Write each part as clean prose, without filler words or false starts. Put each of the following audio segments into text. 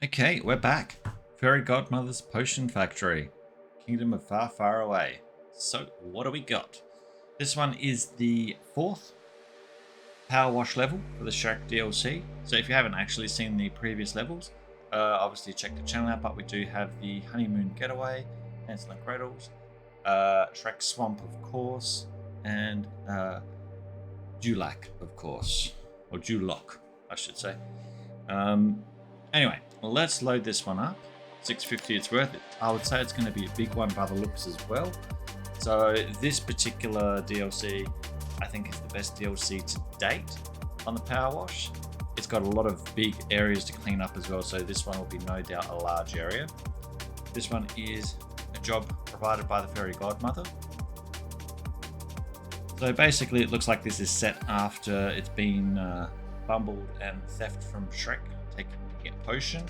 Okay, we're back. Fairy Godmother's Potion Factory. Kingdom of Far, Far Away. So, what do we got? This one is the 4th PowerWash level for the Shrek DLC. So if you haven't actually seen the previous levels, obviously check the channel out, but we do have the Honeymoon Getaway, Hansel and Gretel's, Shrek Swamp, of course, and Duloc, of course. Or Duloc, I should say. Anyway, let's load this one up. $6.50, it's worth it. I would say it's going to be a big one by the looks as well. So this particular DLC, I think, is the best DLC to date on the PowerWash. It's got a lot of big areas to clean up as well, so this one will be no doubt a large area. This one is a job provided by the Fairy Godmother. So basically it looks like this is set after it's been bumbled and theft from Shrek, taken a potion.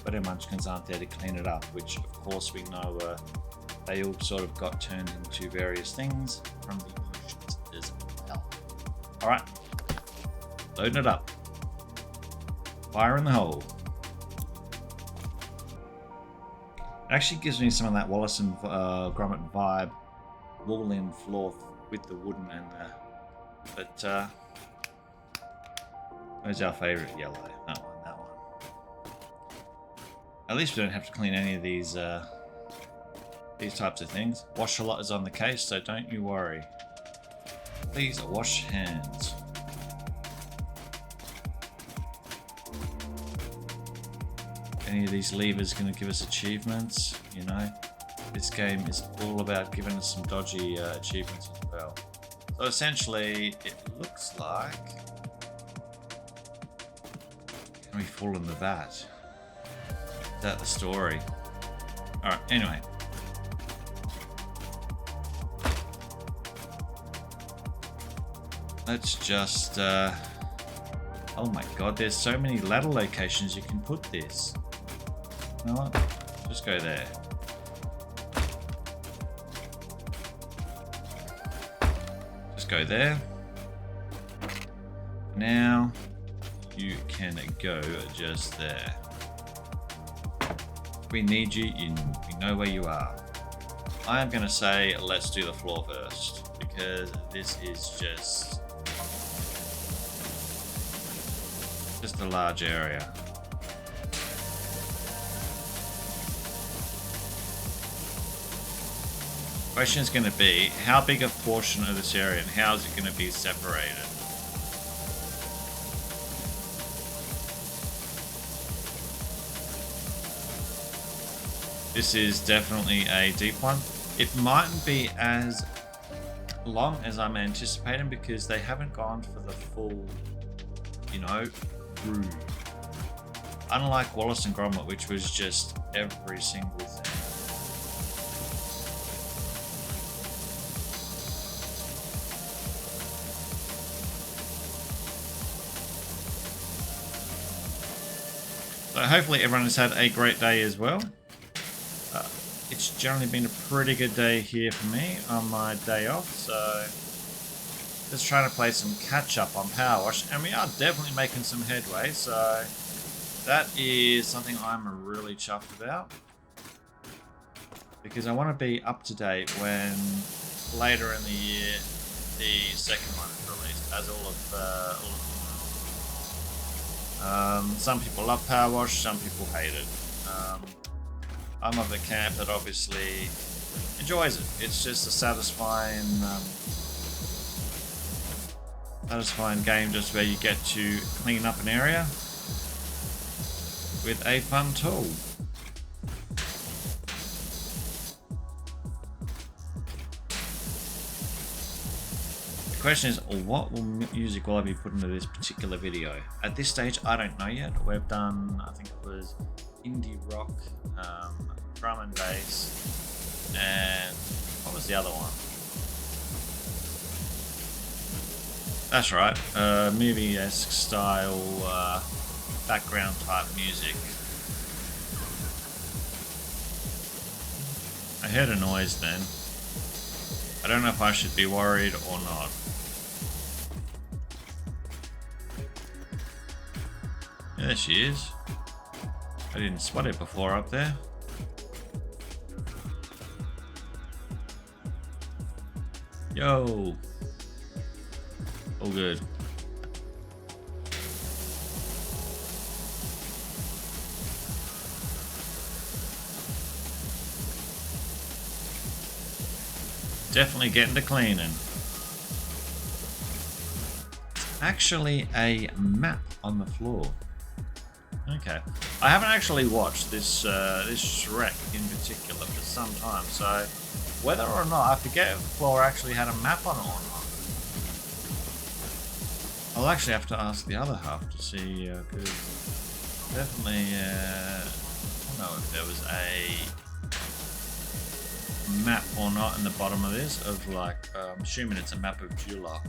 But her munchkins aren't there to clean it up, which of course we know they all sort of got turned into various things from the potions as well. Alright, loading it up. Fire in the hole. It actually gives me some of that Wallace and Gromit vibe, wall-in floor with the wooden and but where's our favourite yellow? That one. At least we don't have to clean any of these types of things. Wash a lot is on the case, so don't you worry. Please wash hands. Any of these levers going to give us achievements? You know, this game is all about giving us some dodgy achievements as well. So essentially, it looks like... Can we fall in the vat? Is that the story? Alright, anyway. Let's just... oh my god, there's so many ladder locations you can put this. You know what? Just go there. Just go there. Now, you can go just there. We need you, we know where you are. I am going to say let's do the floor first, because this is just a large area. Question is going to be, how big a portion of this area and how is it going to be separated? This is definitely a deep one. It mightn't be as long as I'm anticipating because they haven't gone for the full, you know, groove. Unlike Wallace and Gromit, which was just every single thing. So hopefully everyone has had a great day as well. It's generally been a pretty good day here for me on my day off, so just trying to play some catch up on PowerWash, and we are definitely making some headway, so that is something I'm really chuffed about, because I want to be up to date when later in the year the second one is released, as all of them. Some people love PowerWash, some people hate it. I'm of the camp that obviously enjoys it. It's just a satisfying game, just where you get to clean up an area with a fun tool. The question is, what music will I be putting into this particular video? At this stage, I don't know yet. We've done, I think it was indie rock, drum and bass, and what was the other one? That's right, movie-esque style background type music. I heard a noise then. I don't know if I should be worried or not. Yeah, there she is. I didn't spot it before up there. Yo! All good. Definitely getting to cleaning. Actually, a map on the floor. Okay, I haven't actually watched this this Shrek in particular for some time, so whether or not I forget if the floor actually had a map on it or not. I'll actually have to ask the other half to see, because definitely I don't know if there was a map or not in the bottom of this, of like, I'm assuming it's a map of Duloc.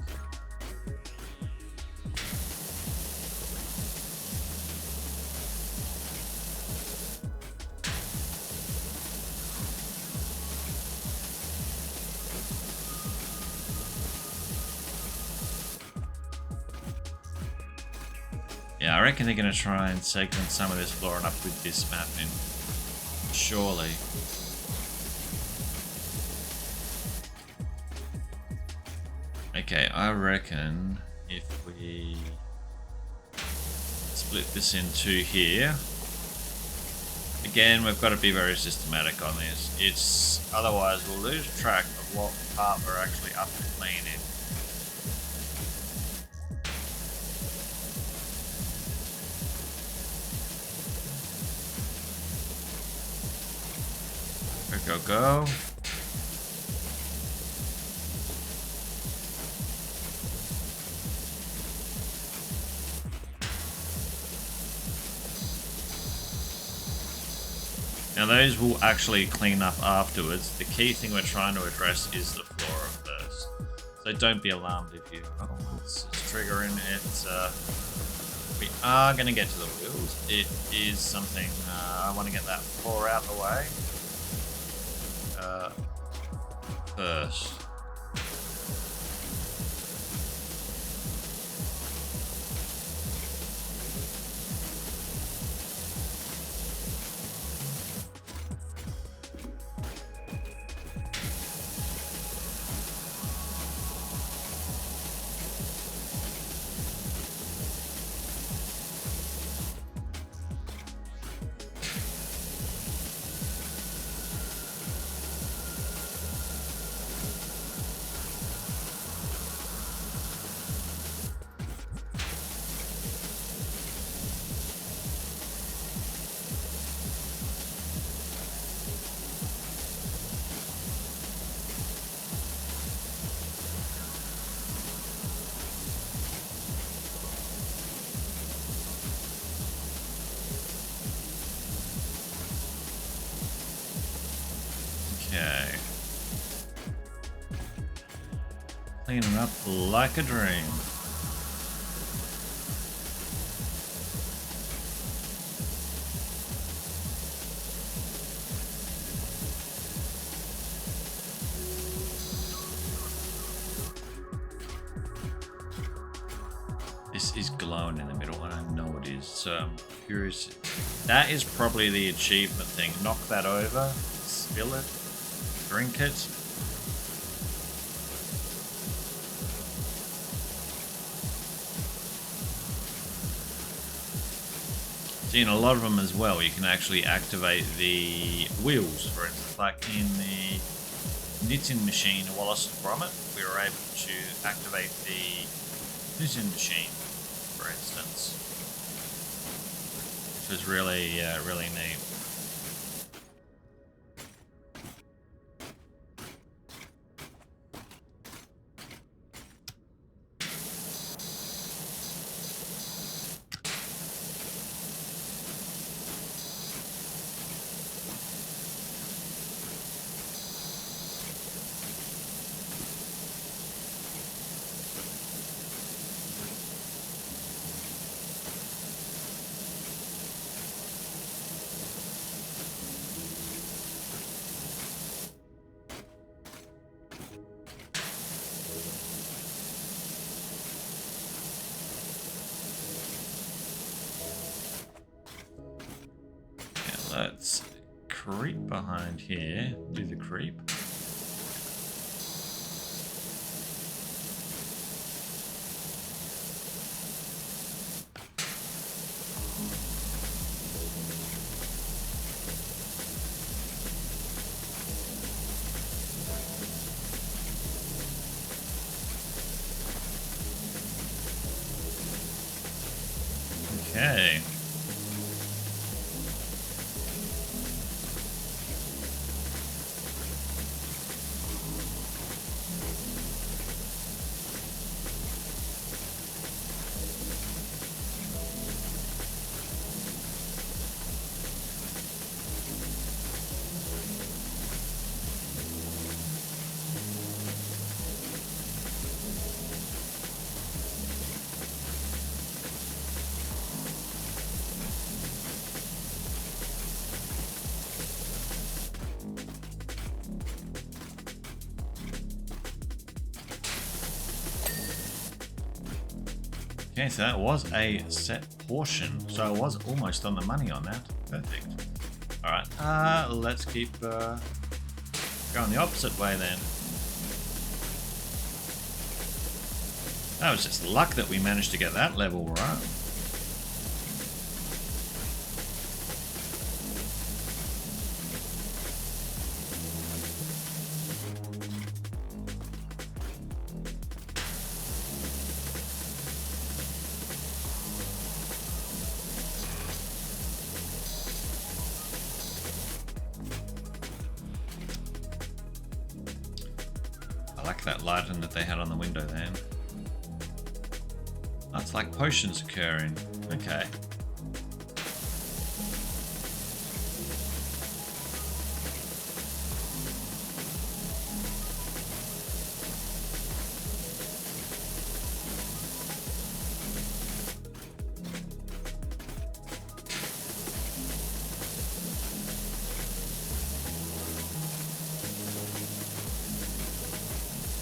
Yeah, I reckon they're going to try and segment some of this flooring up with this mapping. Surely. Okay, I reckon if we split this in two here, again, we've got to be very systematic on this. It's otherwise we'll lose track of what part we're actually up to cleaning. Go, go. Now those will actually clean up afterwards. The key thing we're trying to address is the flora first. So don't be alarmed if you... Oh, it's triggering. It's, we are going to get to the wheels. It is something... I want to get that floor out of the way. First. Okay. Cleaning up like a dream. This is glowing in the middle, and I know it is, so I'm curious. That is probably the achievement thing. Knock that over, spill it, drink it. See, in a lot of them as well, you can actually activate the wheels, for instance, like in the knitting machine in Wallace and Gromit, we were able to activate the knitting machine, for instance, which was really, really neat. let's creep behind here. Do the creep. Okay. Okay, so that was a set portion, so I was almost on the money on that. Perfect. Alright, let's keep going the opposite way then. That was just luck that we managed to get that level right. I like that lighting that they had on the window then. That's like potions occurring. Okay.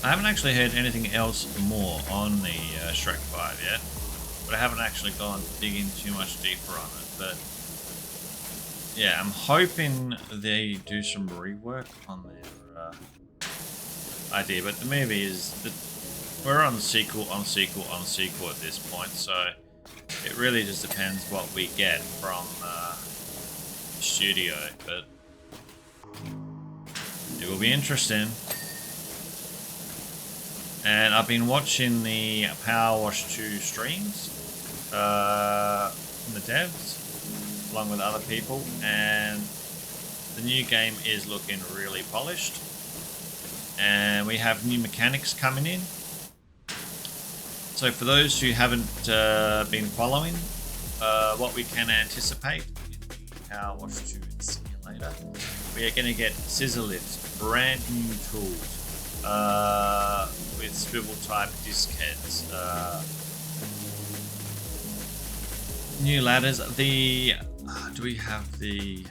I haven't actually heard anything else more on the Shrek 5 yet, but I haven't actually gone digging too much deeper on it. But yeah, I'm hoping they do some rework on their idea. But the movie is that we're on sequel on sequel on sequel at this point, so it really just depends what we get from the studio. But it will be interesting. And I've been watching the PowerWash 2 streams from the devs, along with other people, and the new game is looking really polished. And we have new mechanics coming in. So for those who haven't been following, what we can anticipate in the PowerWash 2 Simulator, we are going to get scissor lifts, brand new tools, with swivel type disc heads, new ladders. The do we have the?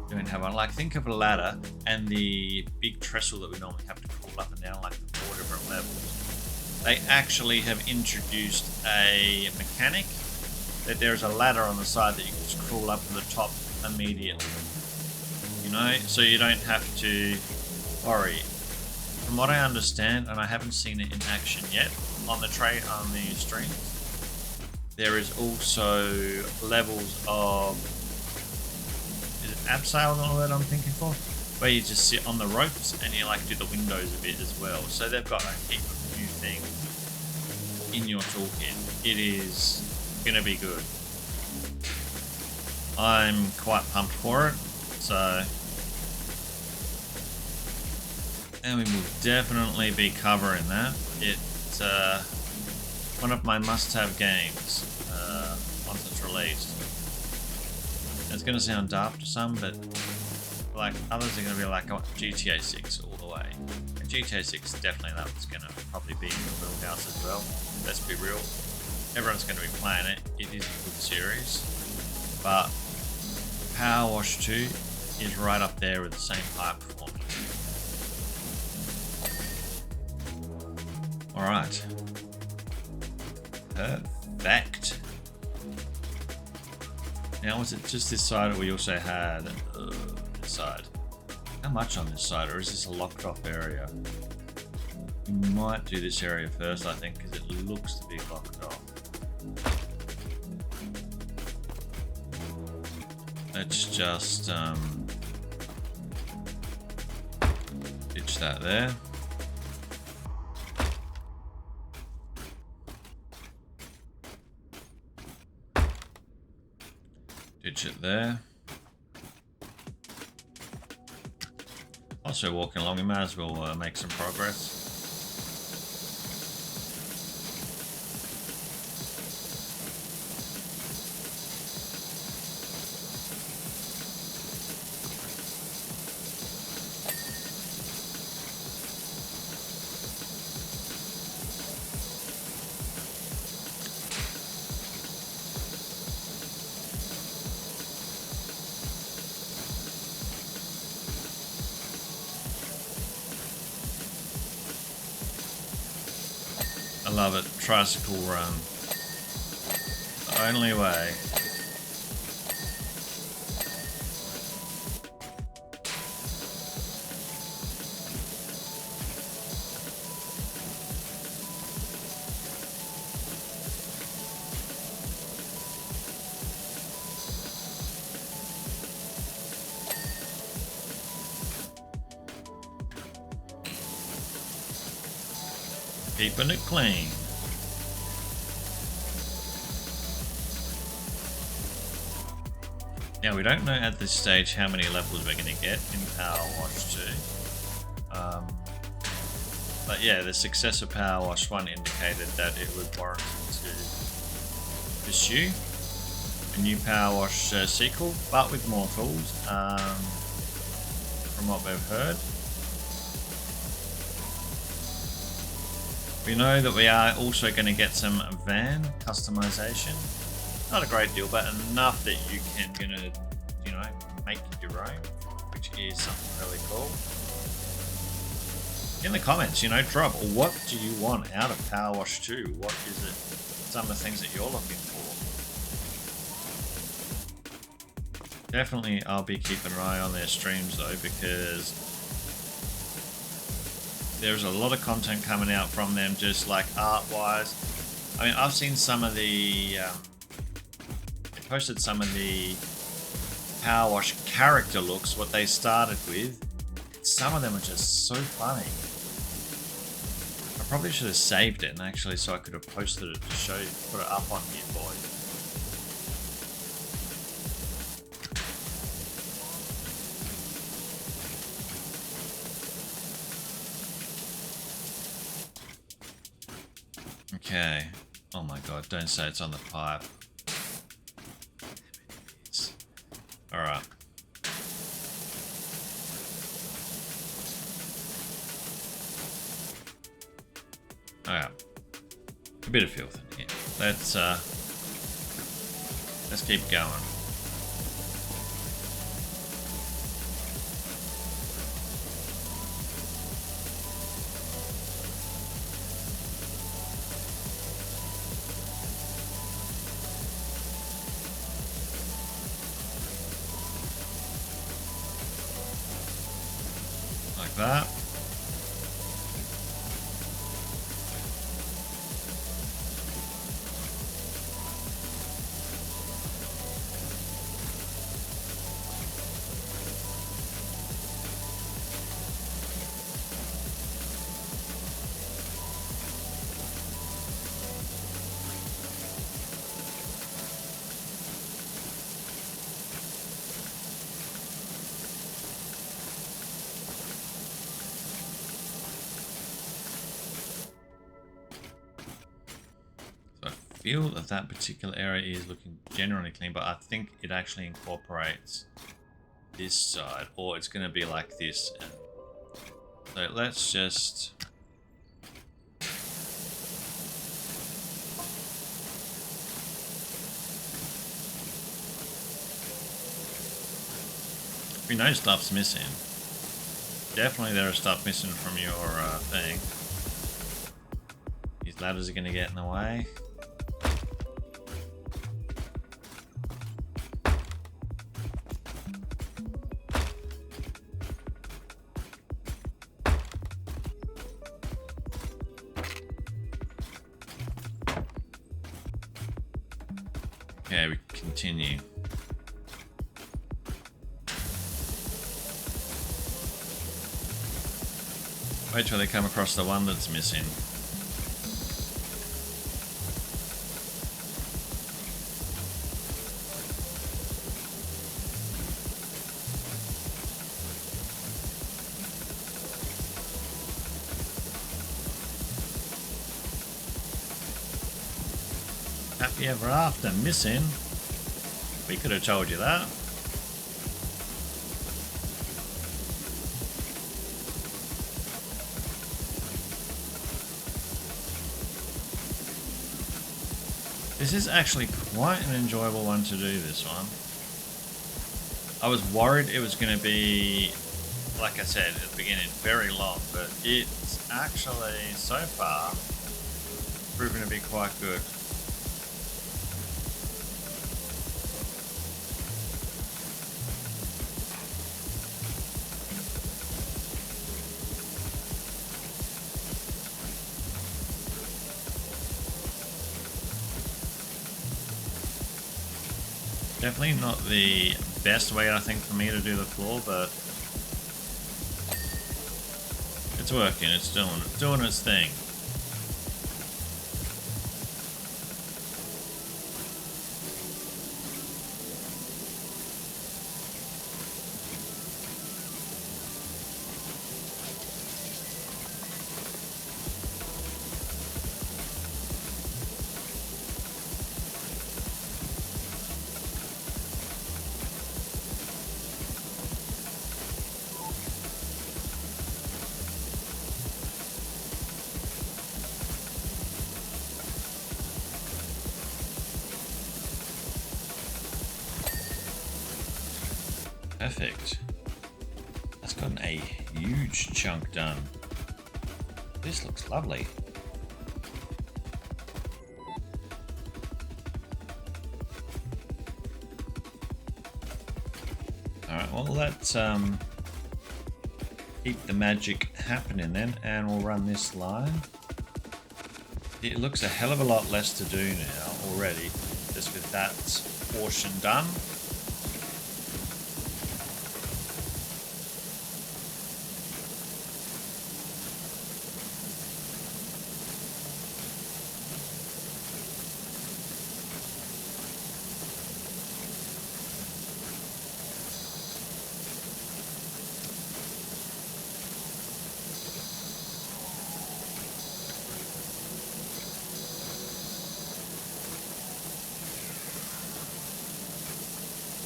We don't have one. Like, think of a ladder and the big trestle that we normally have to crawl up and down, like the 4 different levels. They actually have introduced a mechanic that there's a ladder on the side that you can just crawl up to the top immediately. You know, so you don't have to worry. From what I understand, and I haven't seen it in action yet on the stream, there is also levels of, is it abseil, the word I'm thinking for, where you just sit on the ropes and you like do the windows a bit as well. So they've got a heap of new things in your toolkit. It is gonna be good. I'm quite pumped for it. So. And we will definitely be covering that. It's one of my must-have games once it's released. It's going to sound daft to some, but like others are going to be like, oh, GTA 6 all the way. And GTA 6 definitely that's going to probably be in the wheelhouse as well. Let's be real. Everyone's going to be playing it. It is a good series. But PowerWash 2 is right up there with the same high performance. Alright. Perfect. Now, was it just this side, or we also had this side? How much on this side, or is this a locked off area? We might do this area first, I think, because it looks to be locked off. Let's just ditch that there. Ditch it there. Also walking along, we might as well make some progress. I love it. Tricycle run. The only way. Keeping it clean. Now we don't know at this stage how many levels we're going to get in PowerWash 2. But yeah, the success of PowerWash 1 indicated that it was warranted to pursue a new PowerWash sequel, but with more tools, from what we've heard. We know that we are also going to get some van customization. Not a great deal, but enough that you can, make your own, which is something really cool. In the comments, drop what do you want out of PowerWash 2? What is it? Some of the things that you're looking for. Definitely, I'll be keeping an eye on their streams though, because there's a lot of content coming out from them, just like art-wise. I mean, I've seen some of the... they posted some of the PowerWash character looks, what they started with. Some of them are just so funny. I probably should have saved it, and actually, so I could have posted it to show you, put it up on here for you. Okay. Oh my god, don't say it's on the pipe. Alright. Alright. A bit of filth in here. Let's keep going. That. I feel that that particular area is looking generally clean, but I think it actually incorporates this side, or it's going to be like this. So let's just... we know stuff's missing. Definitely there is stuff missing from your thing. These ladders are going to get in the way. Okay, we continue. Wait till they come across the one that's missing. Happy ever after, missing. We could have told you that. This is actually quite an enjoyable one to do, this one. I was worried it was going to be, like I said at the beginning, very long, but it's actually, so far, proven to be quite good. Definitely not the best way, I think, for me to do the floor, but it's working. It's doing its thing. Perfect. That's gotten a huge chunk done. This looks lovely. Alright, well let's keep the magic happening then, and we'll run this line. It looks a hell of a lot less to do now already, just with that portion done.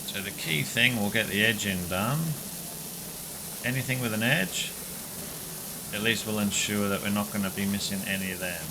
So the key thing, we'll get the edging done. Anything with an edge, at least we'll ensure that we're not going to be missing any of them.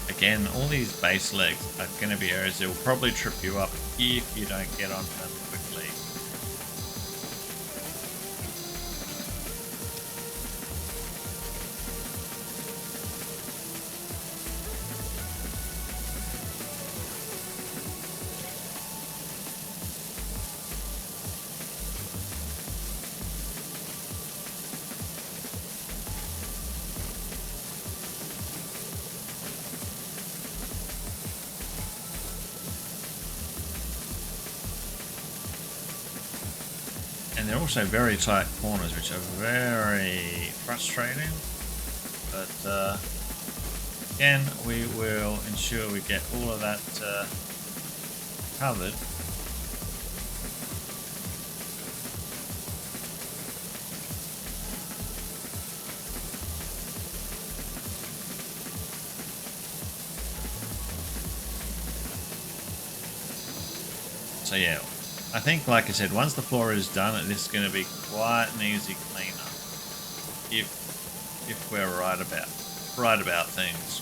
Again, all these base legs are going to be areas that will probably trip you up if you don't get onto them quickly. And they're also very tight corners, which are very frustrating. But again, we will ensure we get all of that covered. So yeah, I think, like I said, once the floor is done, this is going to be quite an easy cleanup. If if we're right about things.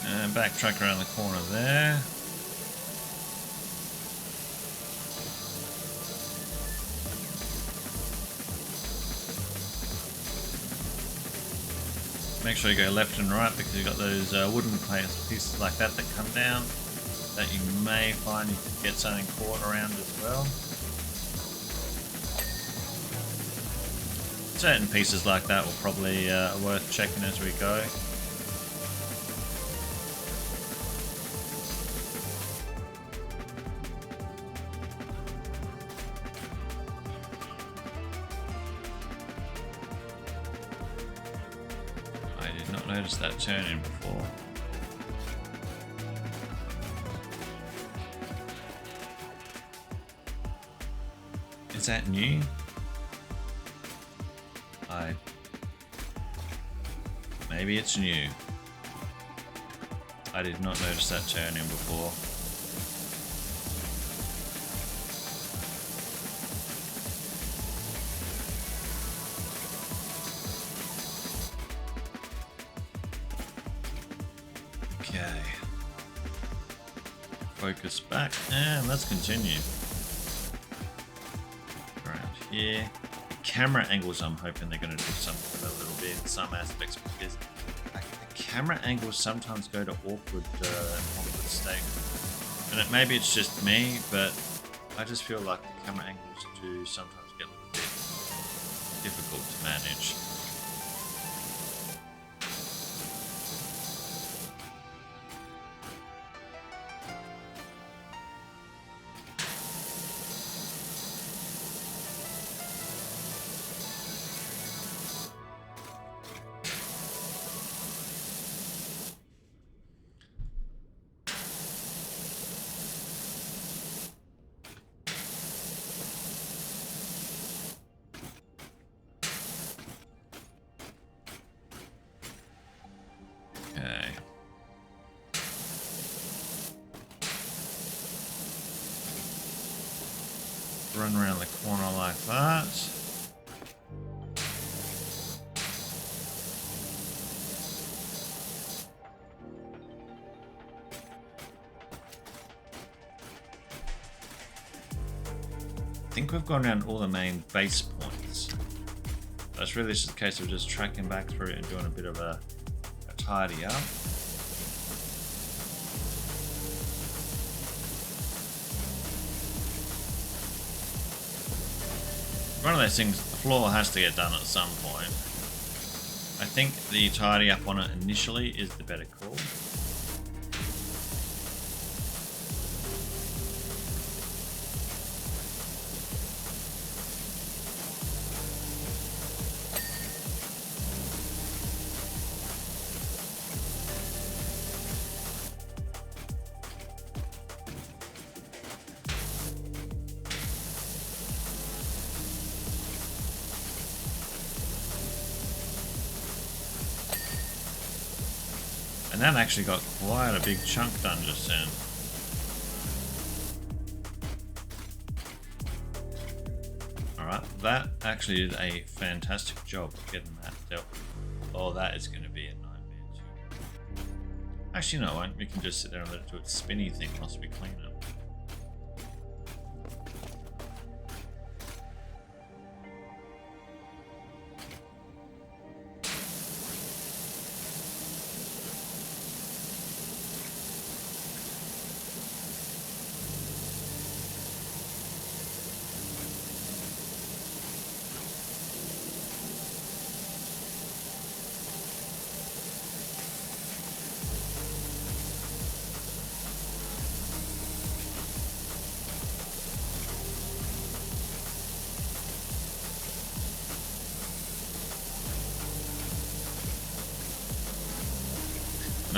And backtrack around the corner there. Make sure you go left and right because you've got those wooden pieces like that come down that you may find you could get something caught around as well. Certain pieces like that will probably worth checking as we go. Noticed that turning before. Is that new? Maybe it's new. I did not notice that turning before. Okay. Focus back and let's continue. Around here. Camera angles, I'm hoping they're going to do something with a little bit in some aspects because the camera angles sometimes go to awkward state. And maybe it's just me, but I just feel like the camera angles do sometimes get a little bit difficult to manage. Run around the corner like that. I think we've gone around all the main base points. So it's really just a case of just tracking back through and doing a bit of a tidy up. One of those things, the floor has to get done at some point. I think the tidy up on it initially is the better call. And that actually got quite a big chunk done just then. Alright, that actually did a fantastic job of getting that dealt with. Oh, that is going to be a nightmare too. Actually, no, we can just sit there and let it do its spinny thing whilst we clean it.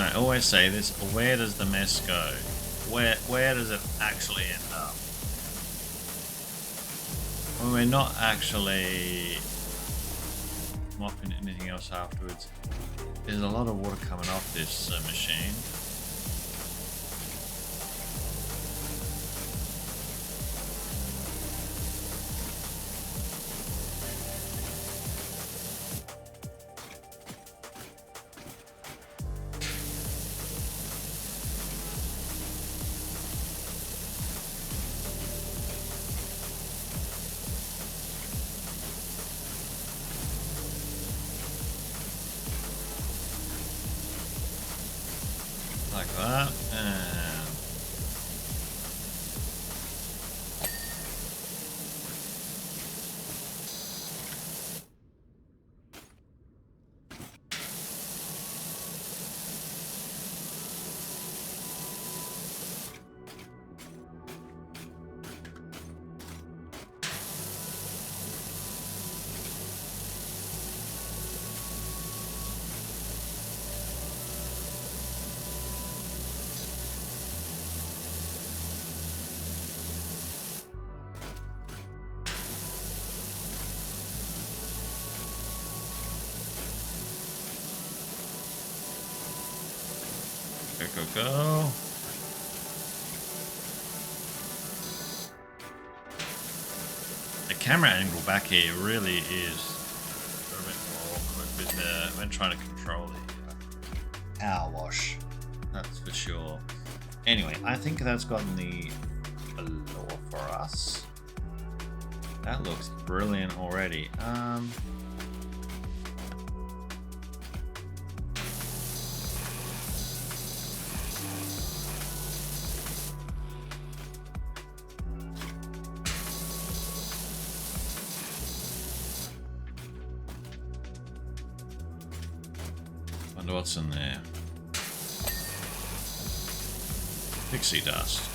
And I always say this, where does the mess go? Where does it actually end up? When we're not actually mopping anything else afterwards. There's a lot of water coming off this machine. Like that, and go. The camera angle back here really is a bit more awkward when trying to control the power wash. That's for sure. Anyway, I think that's gotten the allure for us. That looks brilliant already. Wonder what's in there. Pixie dust.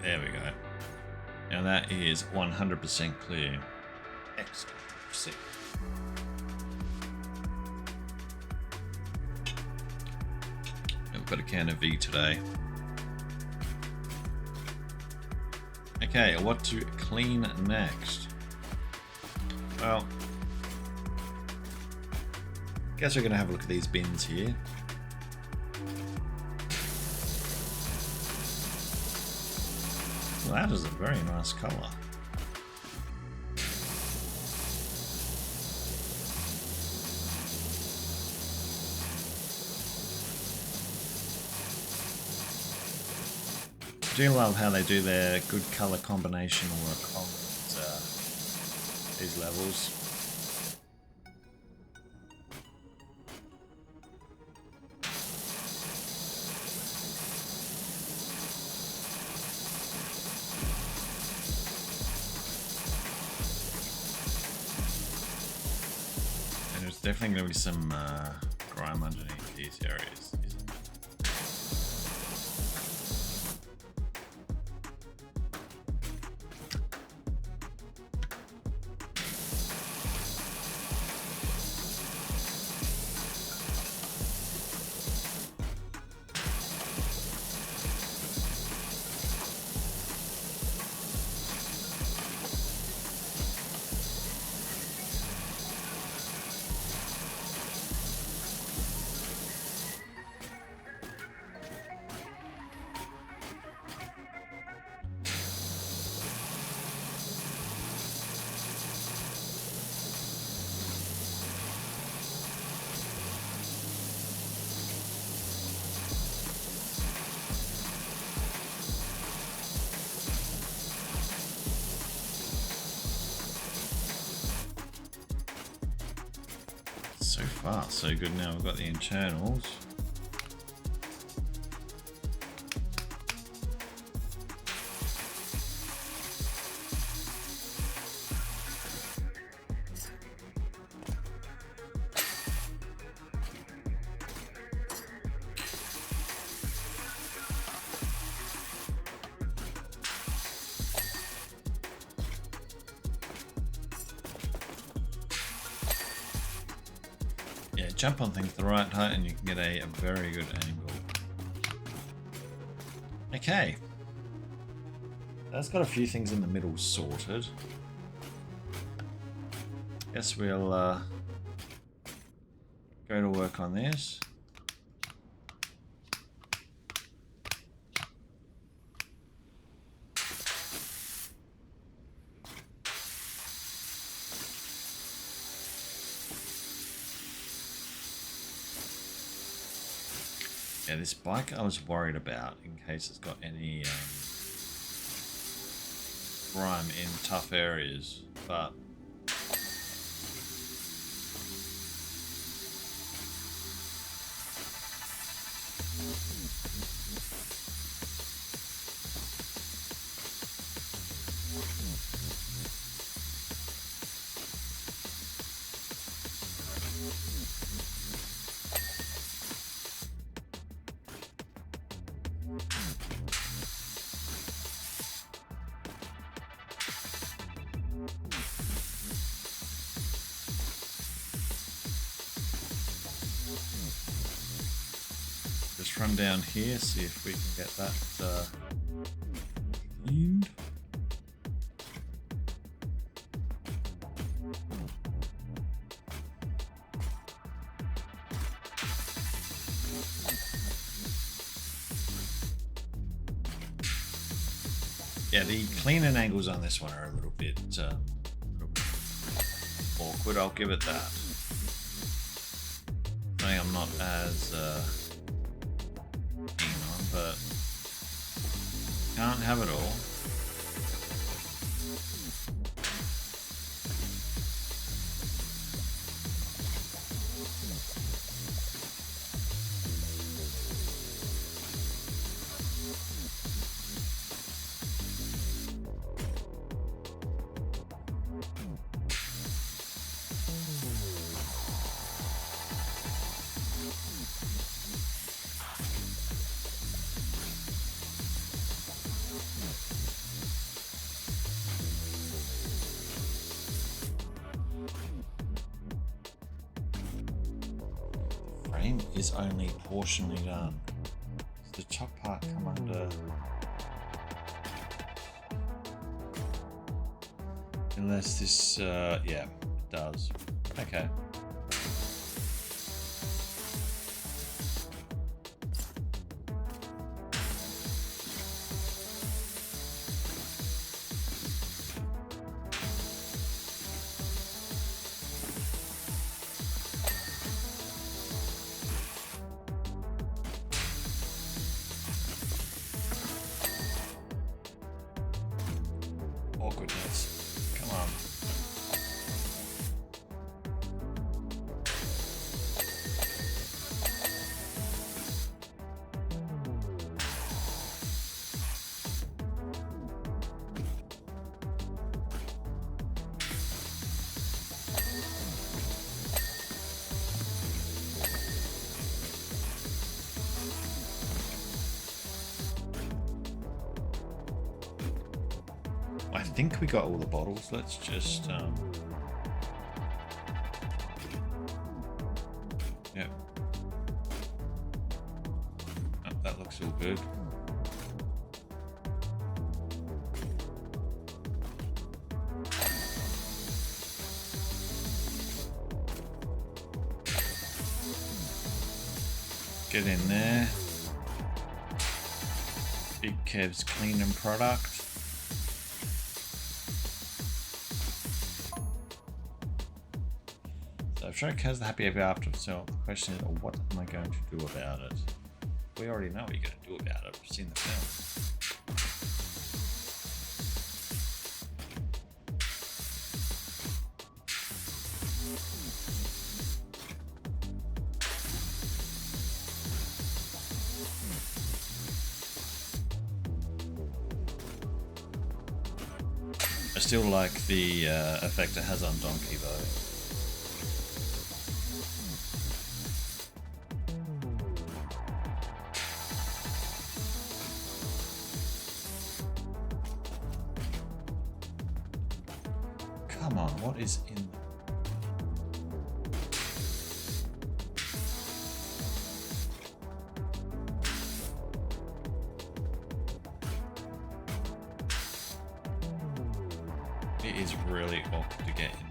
There we go. Now that is 100% clear. Excellent. Sick. I've got a can of V today. Okay, what to clean next? Well, guess we're going to have a look at these bins here. Well, that is a very nice colour. I do love how they do their good colour combination work on these levels. Definitely going to be some grime underneath these areas, isn't there? far, so good. Now we've got the internals. Yeah, jump on things the right height and you can get a very good angle. Okay. That's got a few things in the middle sorted. Guess we'll go to work on this. Yeah, this bike I was worried about in case it's got any grime in tough areas, but just run down here, see if we can get that cleaned. Yeah, the cleaning angles on this one are a little bit awkward, I'll give it that. I think I'm not as keen on, but can't have it all. Frame is only portionally done. Does the top part come under? Unless this, yeah, it does. Okay. Awkwardness. Come on. I think we got all the bottles. Let's just yeah. Oh, that looks all good. Get in there. Big Kev's cleaning product. So Shrek has the happy ever after, so the question is, what am I going to do about it? We already know what you're going to do about it. We've seen the film. I still like the effect it has on Donkey though. Come on, what is in there? It is really awkward to get in there.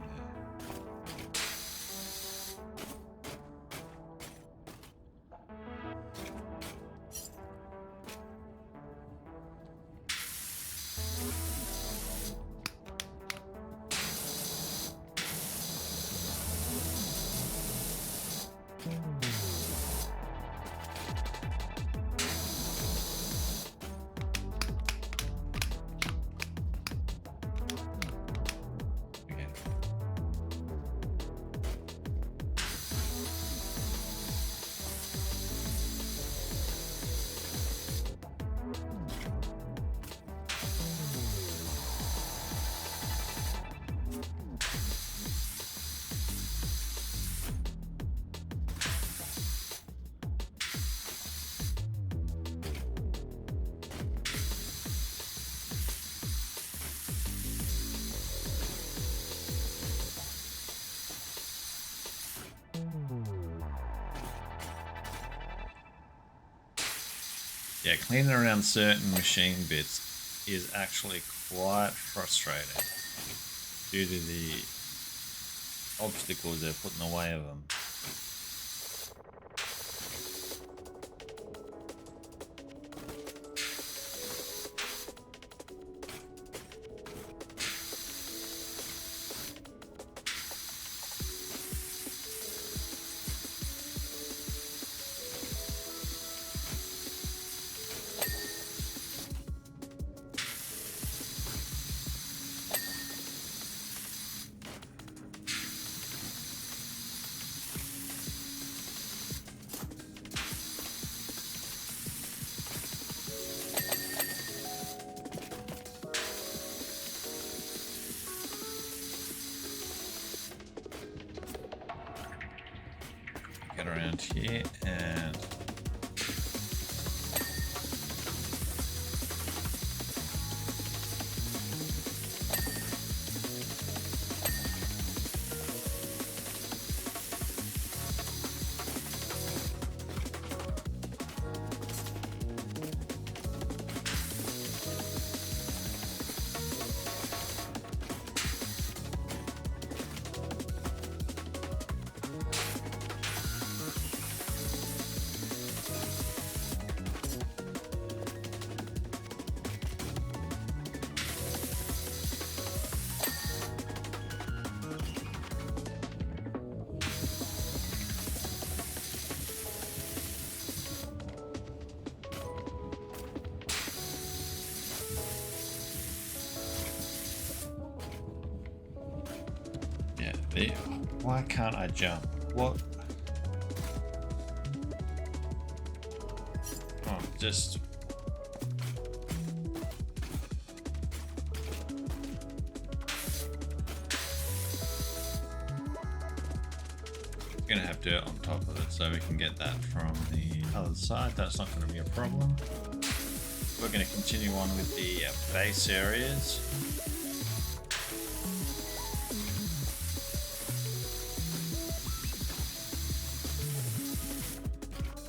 Yeah, cleaning around certain machine bits is actually quite frustrating due to the obstacles they're putting in the way of them. Get around here and there. Why can't I jump? What? Oh, just... gonna have dirt on top of it so we can get that from the other side. That's not going to be a problem. We're going to continue on with the base areas.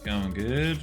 Going good.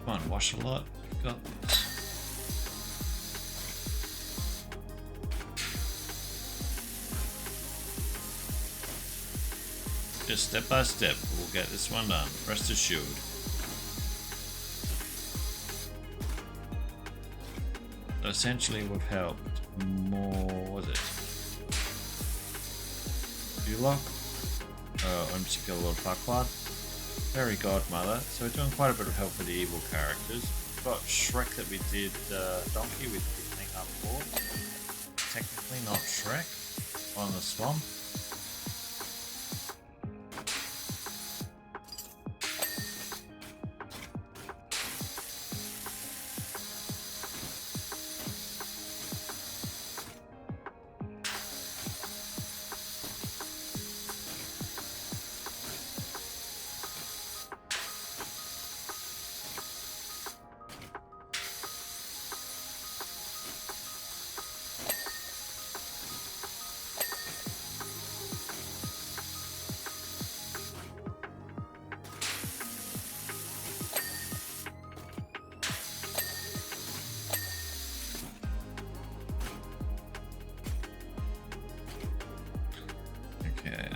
Come on, wash a lot. We've got this. Just step by step, we'll get this one done. Rest assured. So essentially, we've helped more. Was it Duloc? In particular, Lord Farquaad. Fairy Godmother. So we're doing quite a bit of help with the evil characters. We've got Shrek that we did Donkey with picking up for. Technically not Shrek on the swamp.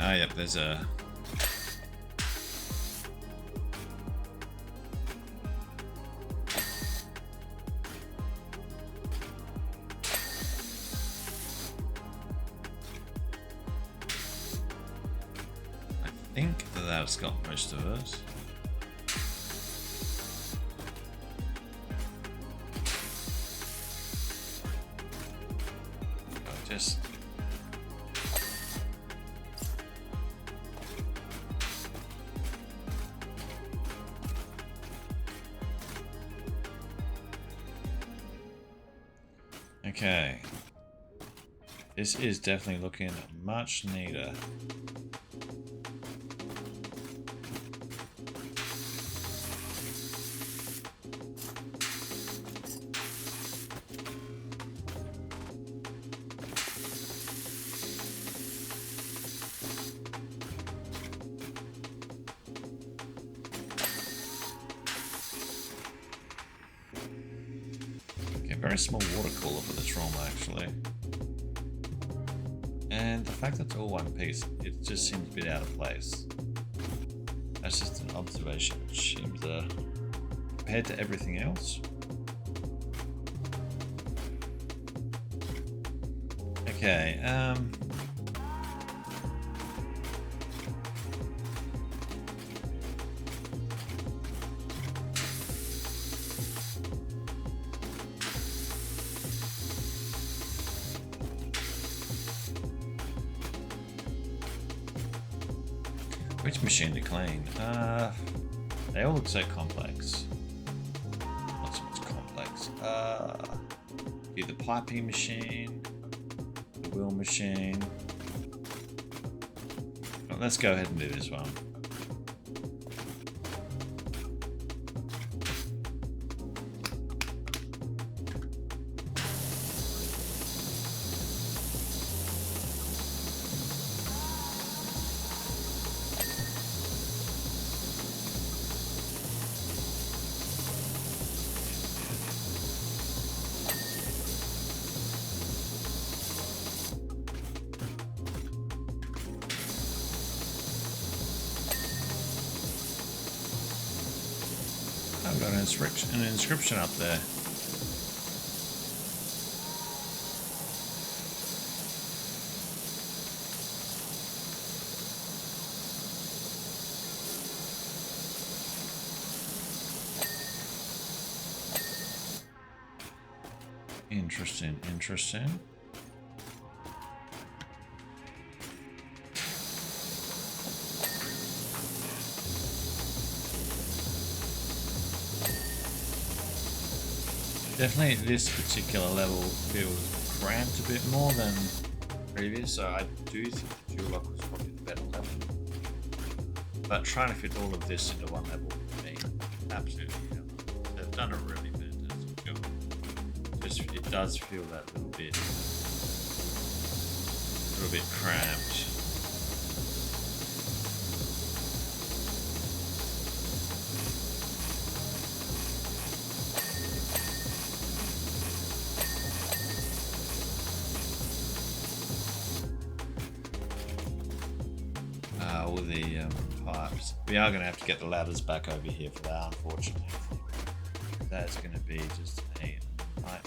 Ah, yep, there's a... I think that's got most of us. Just... Okay, this is definitely looking much neater. Very small water cooler for this ROM actually. And the fact that it's all one piece, it just seems a bit out of place. That's just an observation. It seems compared to everything else. Okay, which machine to clean? They all look so complex. Not so much complex. Do the piping machine, the wheel machine. Well, let's go ahead and do this one. I've got an inscription up there. Interesting, interesting. Definitely this particular level feels cramped a bit more than previous, so I do think the Duloc was probably the better level. But trying to fit all of this into one level for me, absolutely hell. They've done a really fantastic job. Just, it does feel that little bit cramped. pipes. We are going to have to get the ladders back over here for that, unfortunately. That's going to be just a nightmare.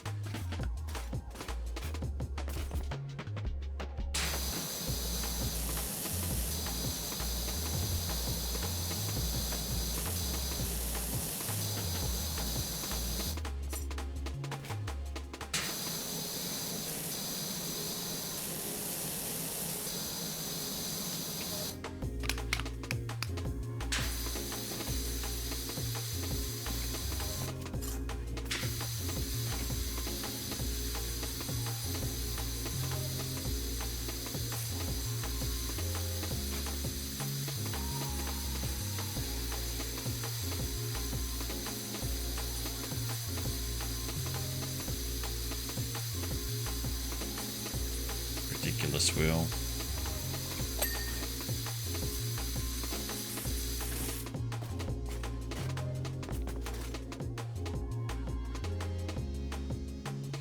Ridiculous wheel.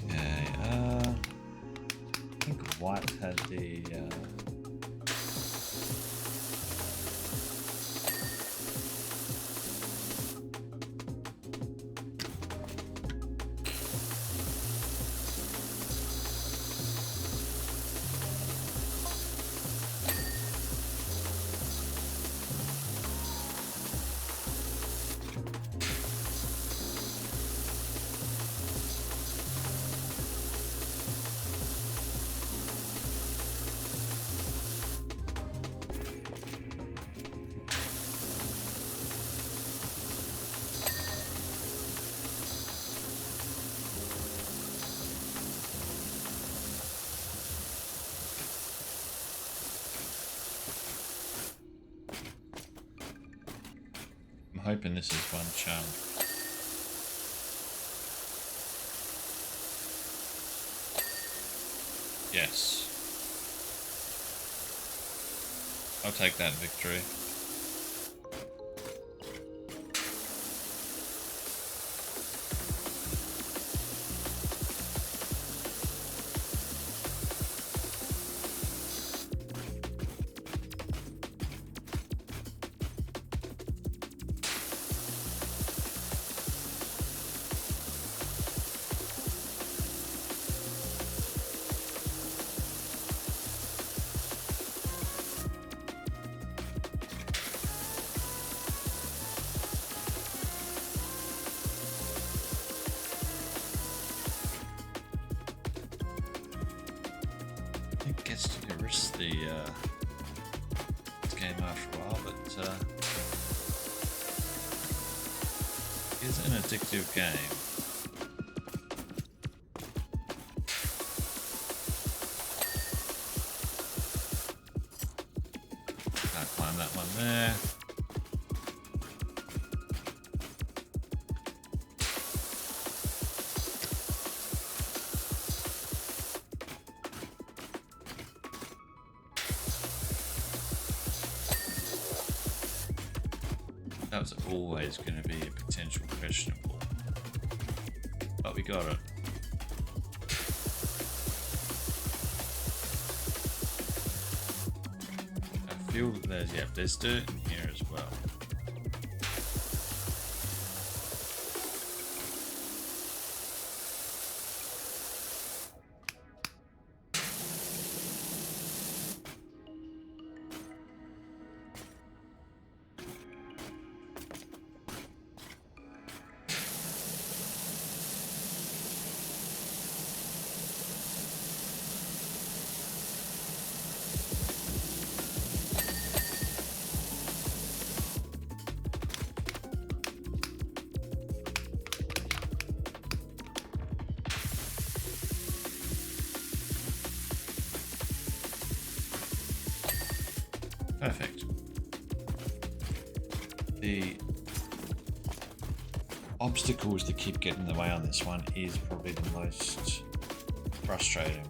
Okay, I think white had the hoping this is one chunk. Yes. I'll take that victory. It gets to the risk the game after a while, but it is an addictive game. Can't climb that one there. That was always going to be a potential questionable, but we got it. I feel that there's dirt in here as well. Perfect. The obstacles that keep getting in the way on this one is probably the most frustrating.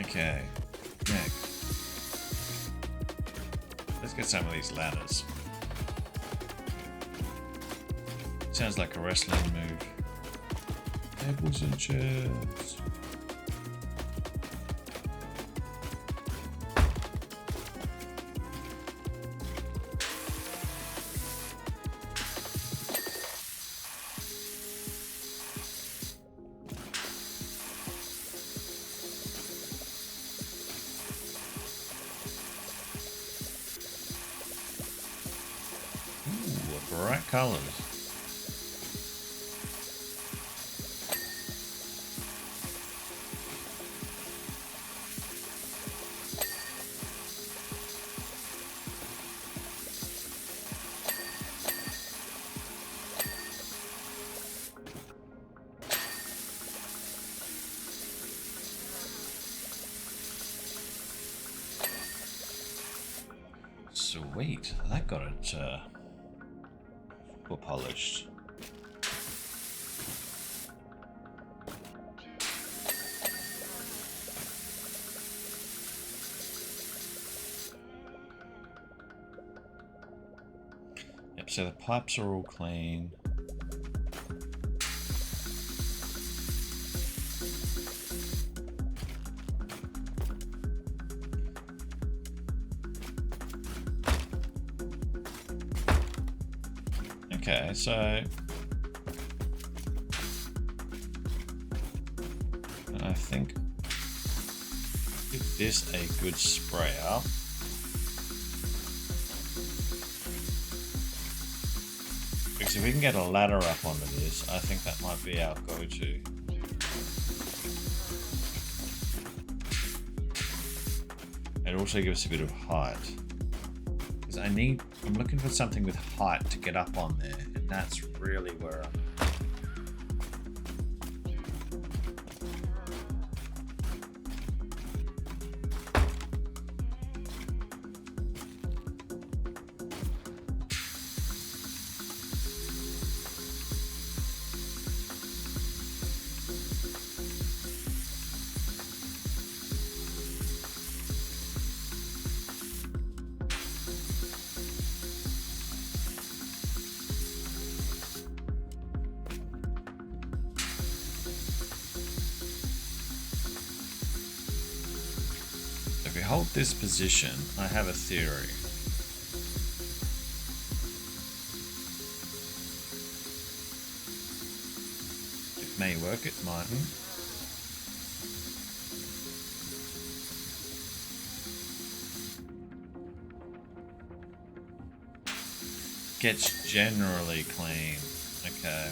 Okay, next. Let's get some of these ladders. Sounds like a wrestling move. Tables and chairs. Ooh, bright colors. Sweet, that got it super polished. Yep, so the pipes are all clean. Okay, so I think give this a good spray up. Because if we can get a ladder up onto this, I think that might be our go-to. It also gives us a bit of height. Because I'm looking for something with height to get up on there, and that's really where I'm... If we hold this position, I have a theory. It may work, it mightn't. Gets generally clean. Okay.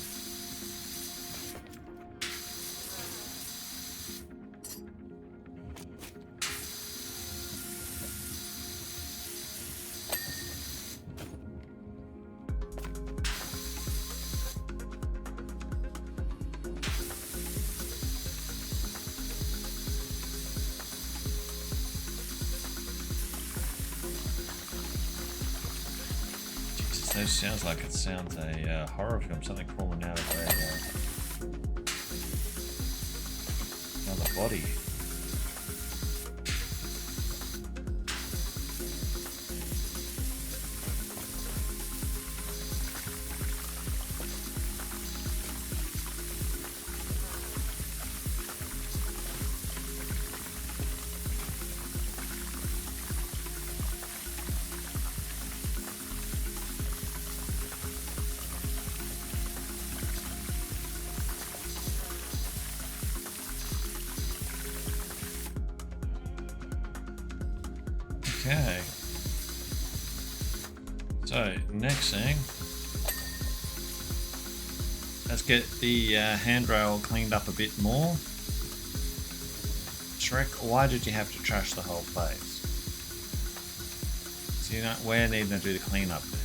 Those sounds like it sounds a horror film, something crawling out of another body. Okay. So, next thing. Let's get the handrail cleaned up a bit more. Shrek, why did you have to trash the whole place? So we're needing to do the cleanup there.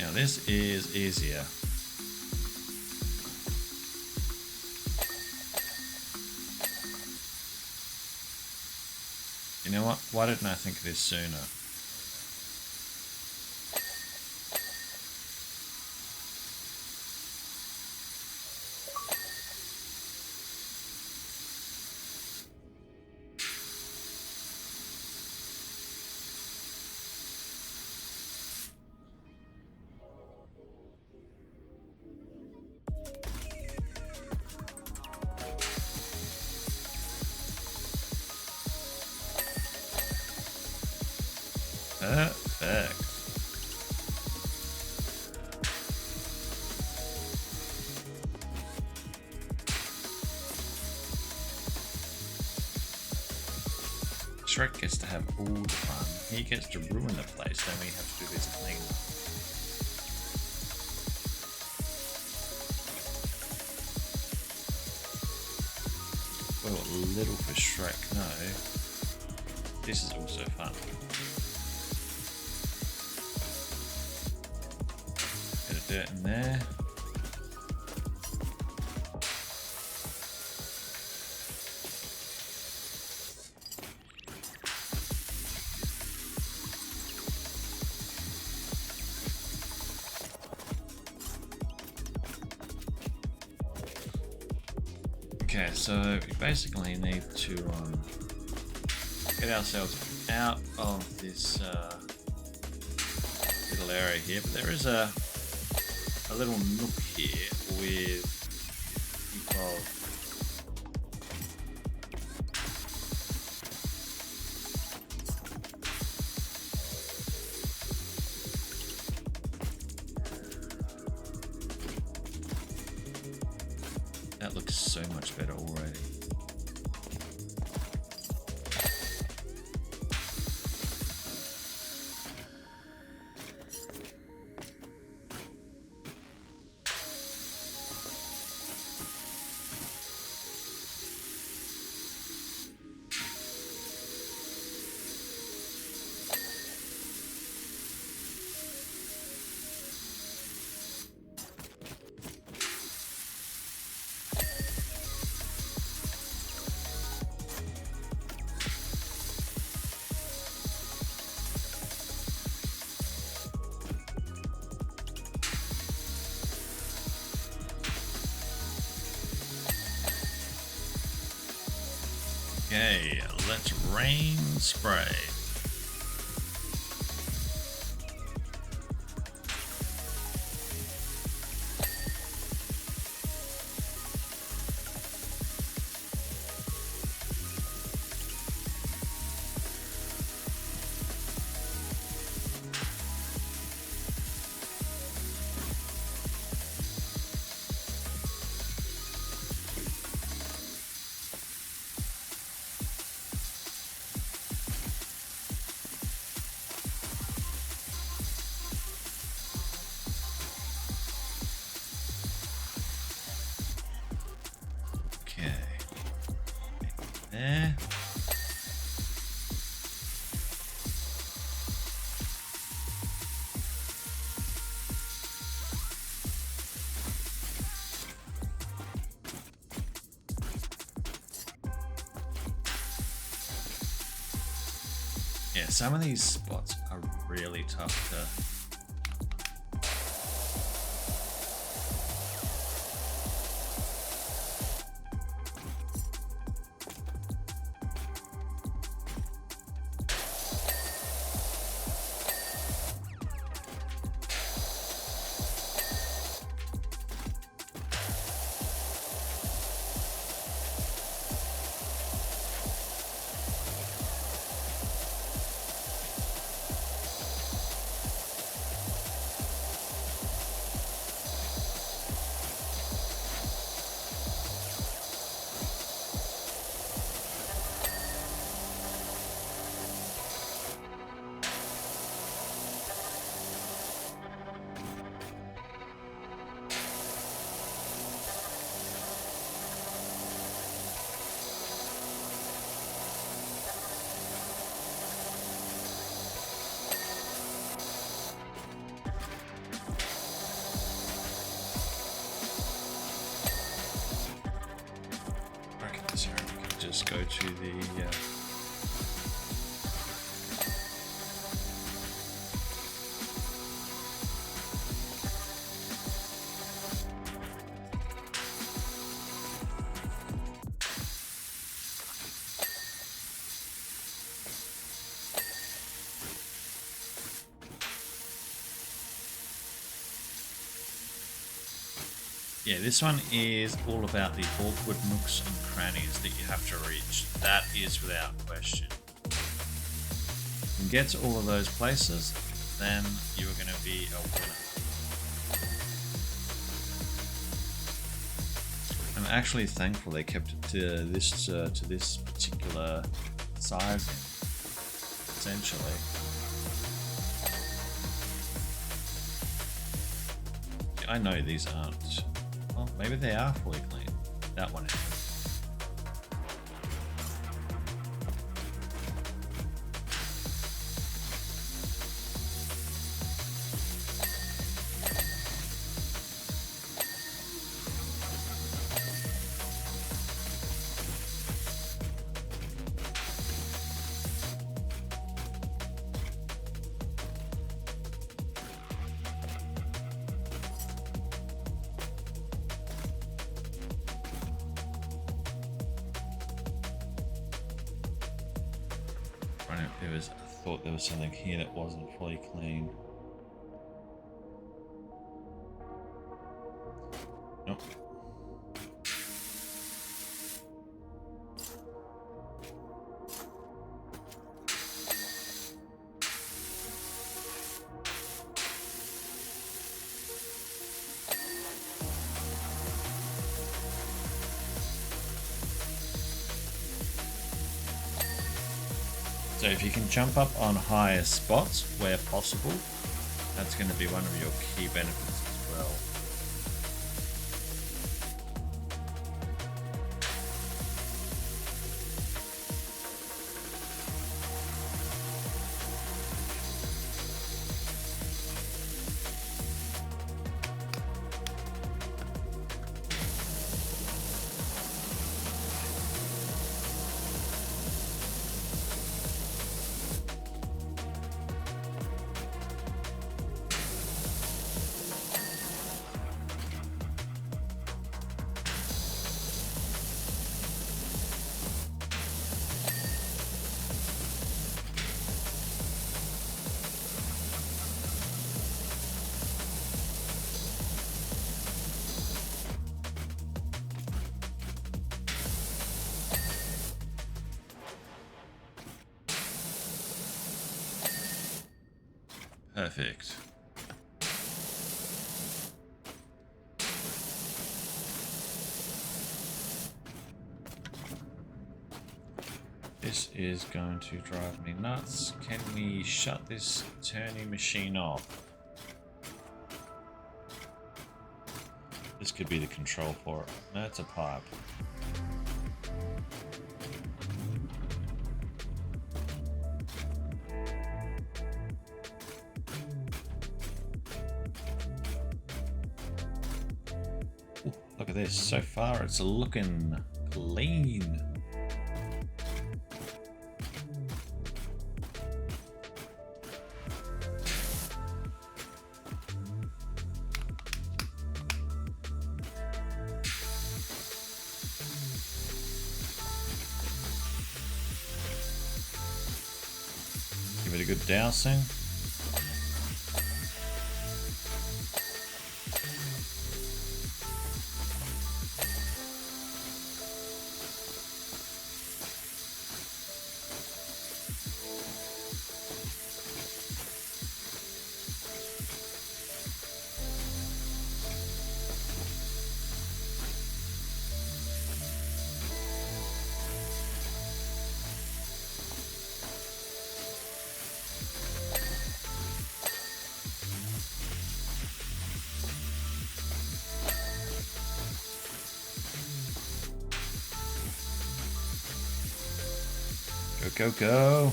Now this is easier. You know what? Why didn't I think of this sooner? Perfect. Shrek gets to have all the fun. He gets to ruin the place, then we have to do this clean. Well, a little for Shrek, no. This is also fun. Bit of dirt in there. Okay, so we basically need to get ourselves out of this little area here, but there is a little nook here with a heap of that looks so much better already. Okay, let's rain spray. There. Yeah, some of these spots are really tough to just go to the... Yeah, this one is all about the awkward nooks and crannies that you have to reach. That is without question. If you can get to all of those places, then you are going to be a winner. I'm actually thankful they kept it to this particular size, essentially. I know these aren't. Well, maybe they are fully clean. That one is. I thought there was something here that wasn't fully clean. Nope. So if you can jump up on higher spots where possible, that's going to be one of your key benefits as well. Perfect. This is going to drive me nuts. Can we shut this turning machine off? This could be the control for it. No, it's a pipe. Look at this, so far it's looking clean. Give it a good dousing. Go, go, go.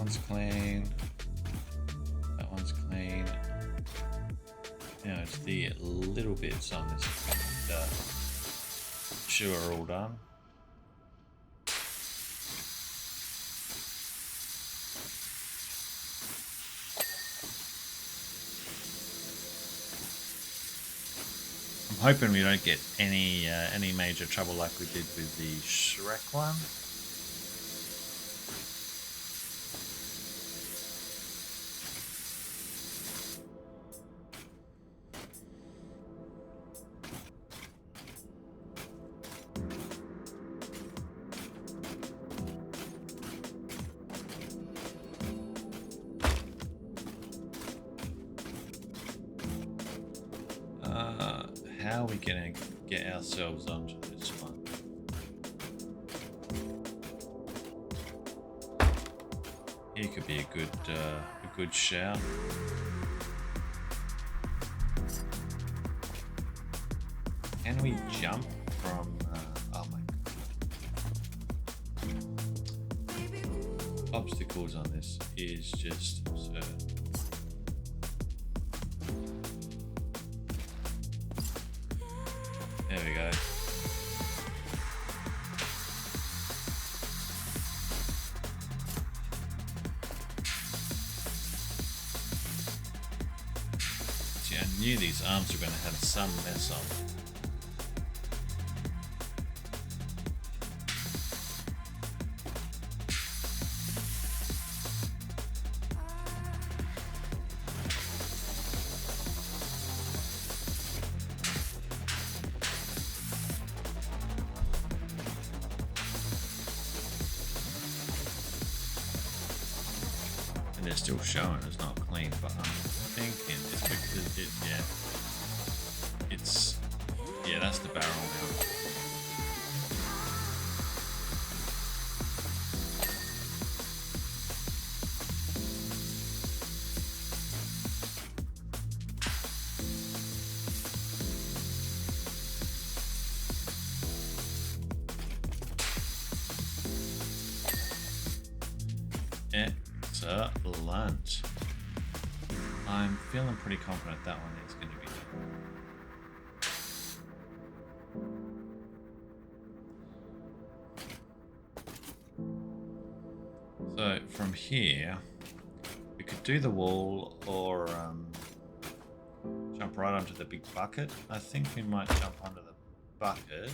one's clean. That one's clean. Now it's the little bits on this shoe are all done. I'm hoping we don't get any major trouble like we did with the Shrek one. How are we gonna get ourselves onto this one? Here could be a good shout. Can we jump from? Oh my god! Obstacles on this is just absurd. There we go. See, I knew these arms were going to have some mess on them. And they're still showing it's not clean, but I'm thinking it's because yeah, that's the barrel now. Excellent. I'm feeling pretty confident that one is going to be done. So from here, we could do the wall or jump right onto the big bucket. I think we might jump onto the bucket.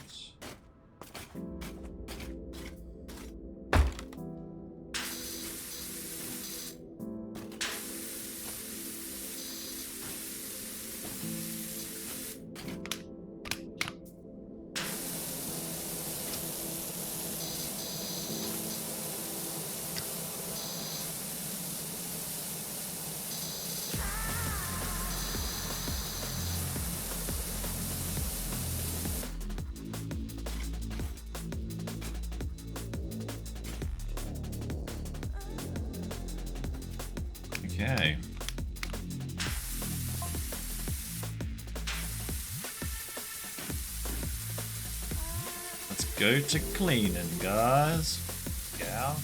Okay. Let's go to cleaning, guys. Gal.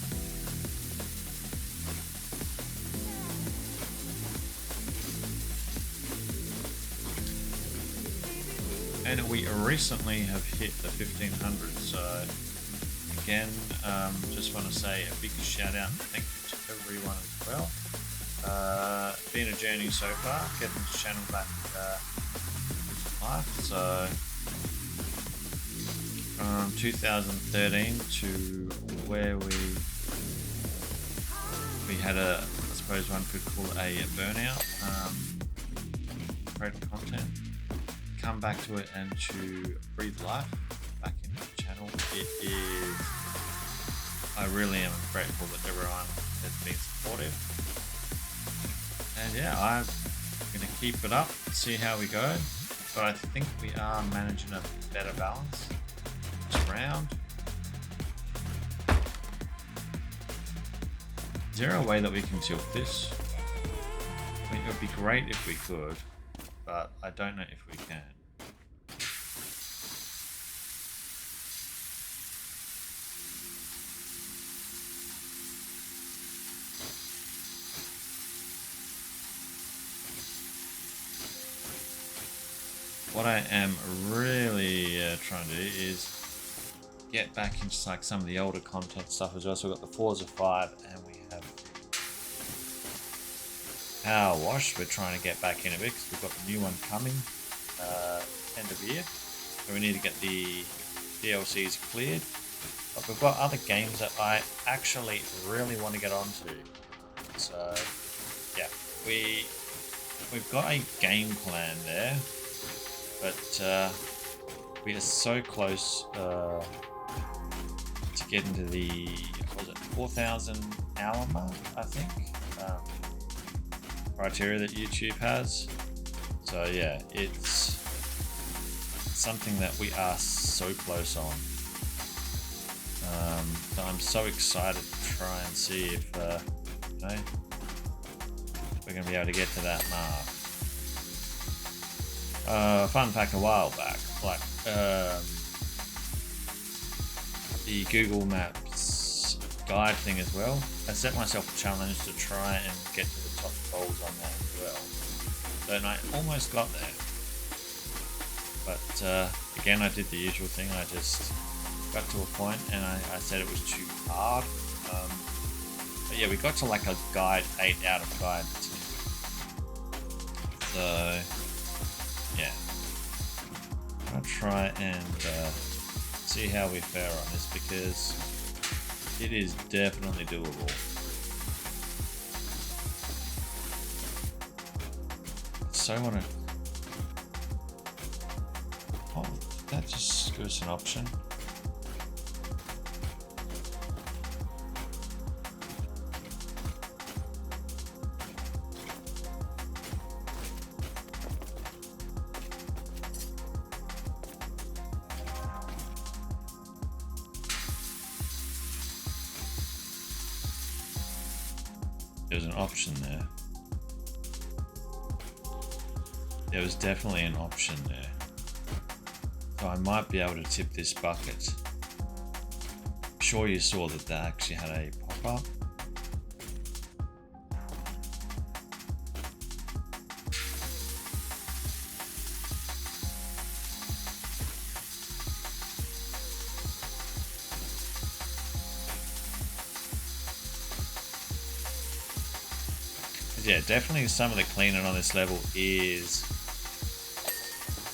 And we recently have hit the 1500, so again, just want to say a big shout out and thank you to everyone as well. Been a journey so far, getting this channel back to life. So from 2013 to where we had a, I suppose one could call it a burnout, creating content, come back to it and to breathe life back into the channel. It is, I really am grateful that everyone has been supportive. And yeah, I'm going to keep it up, see how we go. But I think we are managing a better balance this round. Is there a way that we can tilt this? I mean, it would be great if we could, but I don't know if we can. what I am really trying to do is get back into like some of the older content stuff as well. So we've got the Forza 5 and we have PowerWash. We're trying to get back into it because we've got the new one coming end of year. So we need to get the DLCs cleared. But we've got other games that I actually really want to get onto. So yeah, we've got a game plan there, but we are so close to get into the, what was it, 4,000 hour mark, I think, criteria that YouTube has. So yeah, it's something that we are so close on. So I'm so excited to try and see if you know, we're going to be able to get to that mark. Fun fact, a while back, like the Google Maps guide thing as well, I set myself a challenge to try and get to the top goals on that as well. And I almost got there, but again, I did the usual thing. I just got to a point and I said it was too hard. But yeah, we got to like a guide 8 out of guide 10. So yeah, I'll try and see how we fare on this, because it is definitely doable. So I want to. Oh, did that just give us an option? There's an option there. There was definitely an option there. So I might be able to tip this bucket. I'm sure you saw that that actually had a pop-up. Yeah, definitely some of the cleaning on this level is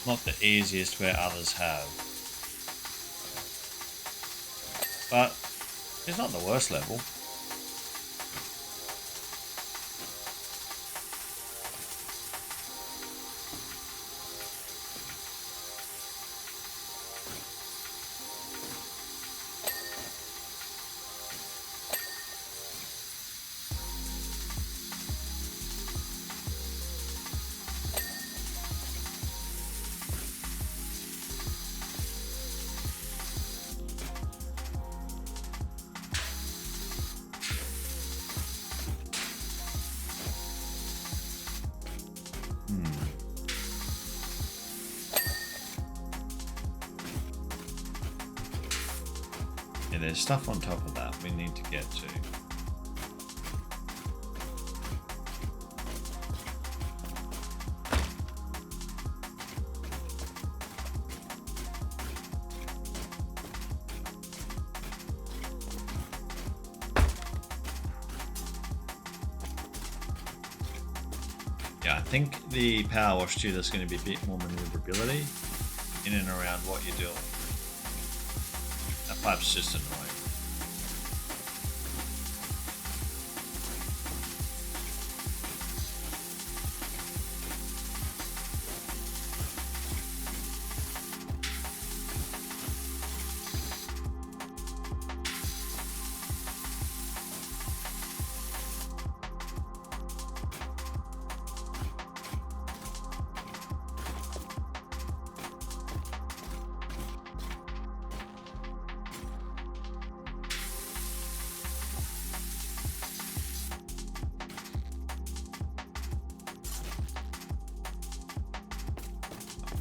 not the easiest where others have. But it's not the worst level. Yeah, there's stuff on top of that we need to get to. Yeah, I think the power wash too, there's going to be a bit more maneuverability in and around what you're doing. That pipe's just annoying.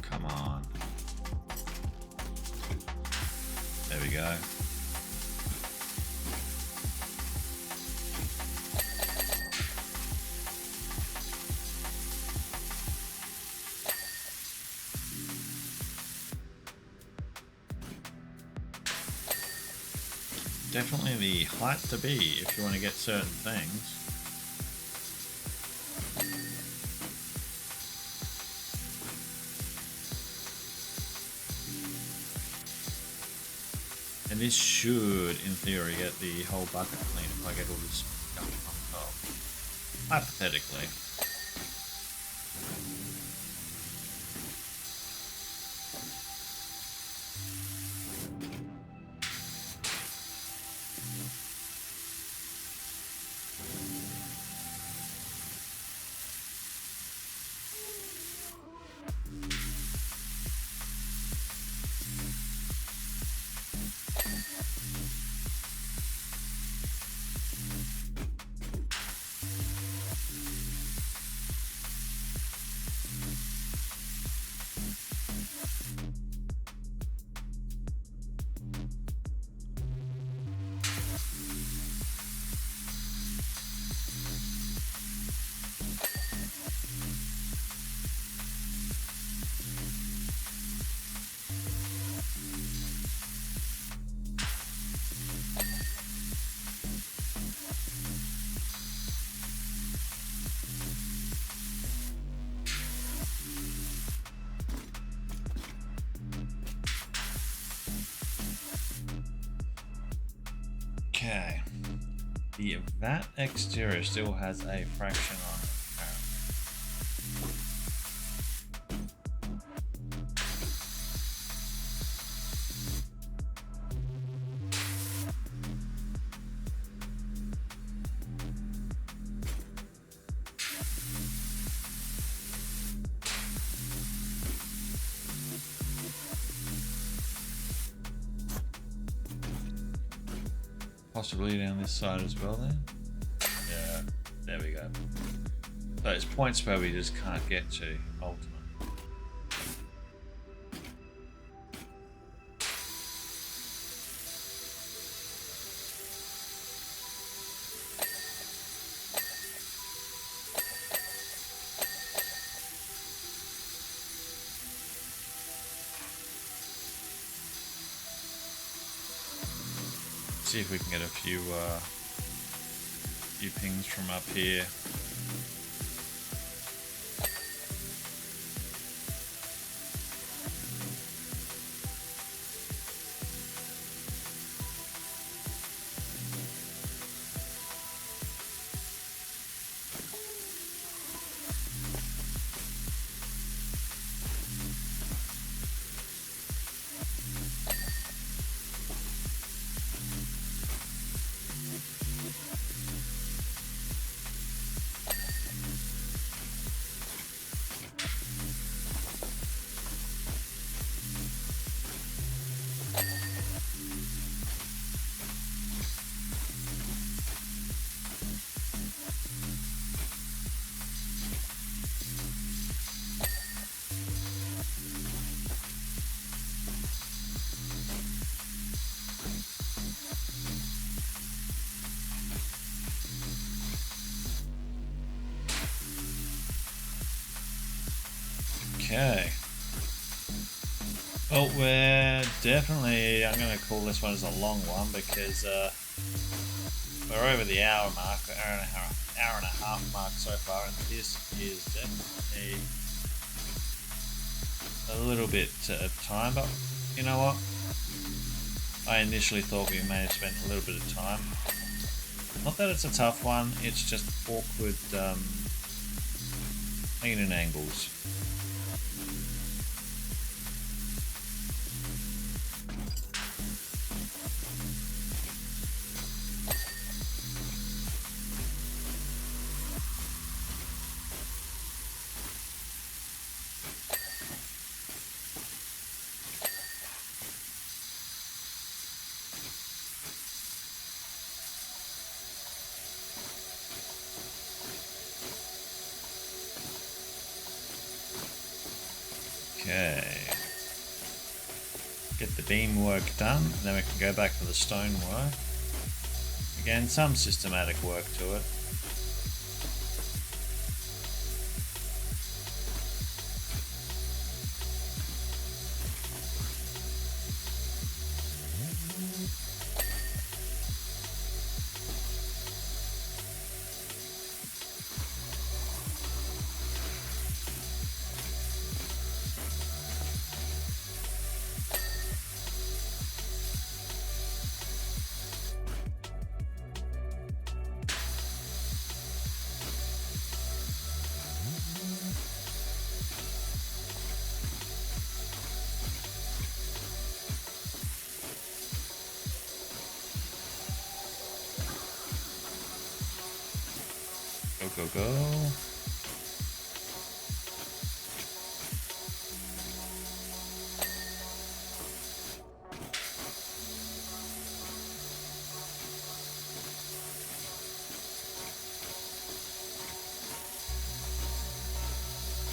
Come on. There we go. definitely the height to be if you want to get certain things. And this should, in theory, get the whole bucket clean if I get all this junk on top. Hypothetically. Okay. The vat exterior still has a fraction on it, apparently. Possibly down this side as well then. Yeah, there we go. Those points where we just can't get to ultimately. See if we can get a few pings from up here. Okay. Well, we're definitely, I'm going to call this one as a long one because we're over the hour mark, hour and a half mark so far, and this is definitely a little bit of time, but you know what? I initially thought we may have spent a little bit of time. Not that it's a tough one, it's just awkward hanging angles. Okay. Get the beam work done, and then we can go back to the stone work. Again, some systematic work to it. Go, go, go.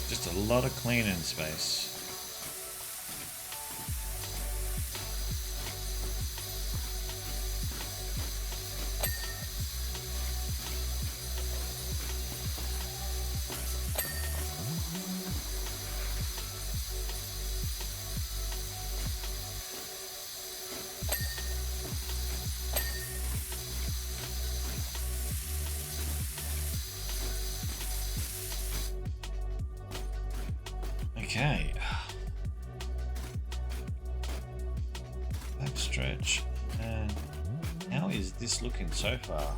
Just a lot of cleaning space. Okay. Backstretch. And how is this looking so far?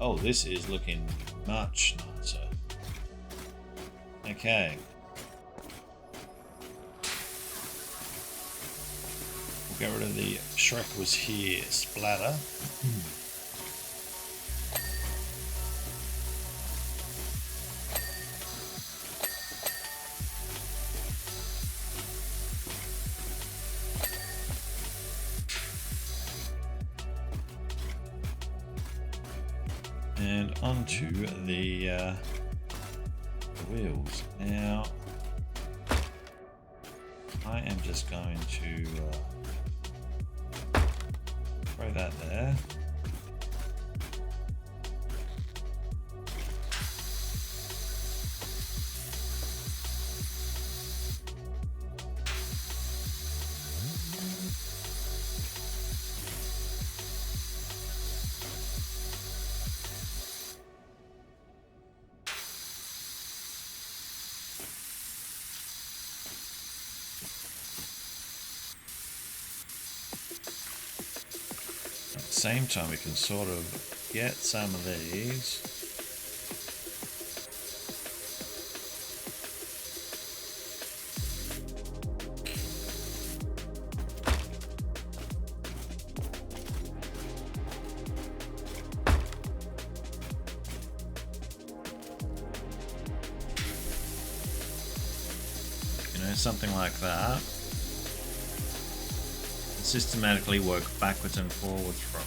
Oh, this is looking much nicer. Okay. We'll get rid of the Shrek was here splatter. And onto the wheels. Now, I am just going to throw that there. Same time we can sort of get some of these. You know, something like that. Systematically work backwards and forwards from.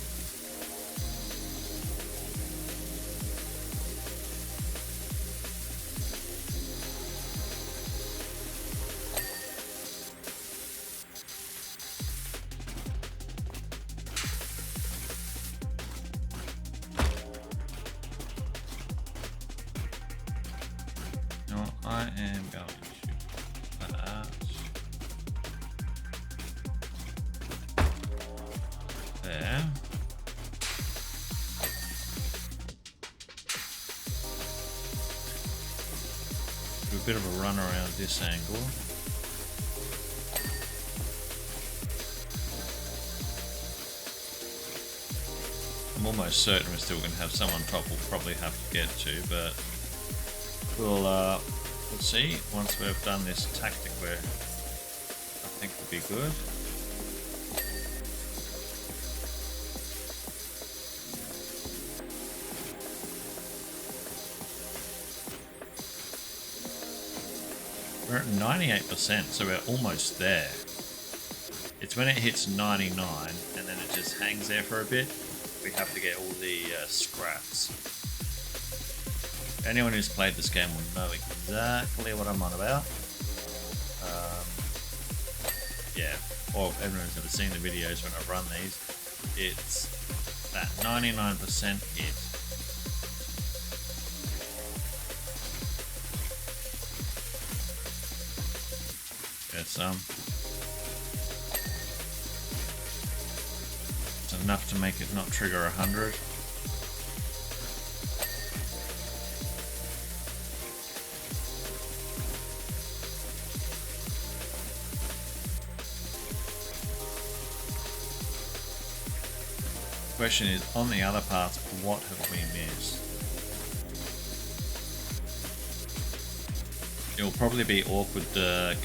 Now I am going to put that. There. Do a bit of a run around this angle. I'm almost certain we're still going to have some on top we'll probably have to get to, but we'll see once we've done this tactic where I think will be good. We're at 98%, so we're almost there. It's when it hits 99 and then it just hangs there for a bit. We have to get all the scraps. Anyone who's played this game will know exactly what I'm on about. Yeah, or if everyone's ever seen the videos when I run these, it's that 99% hit. Get some. It's enough to make it not trigger 100. Question is, on the other parts, what have we missed? It'll probably be awkward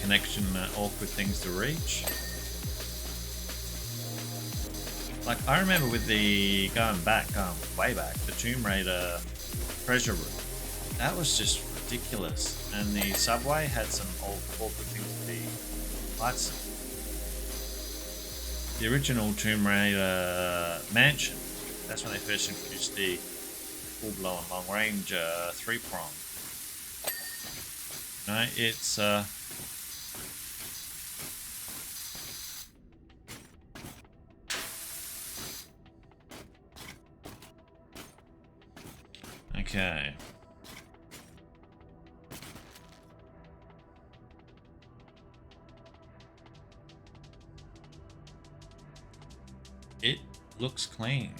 connection, awkward things to reach. Like, I remember with the, going way back, the Tomb Raider treasure room. That was just ridiculous. And the subway had some old corporate things to be lights. The original Tomb Raider mansion. That's when they first introduced the full-blown long-range 3-prong. No, it's okay. It looks clean,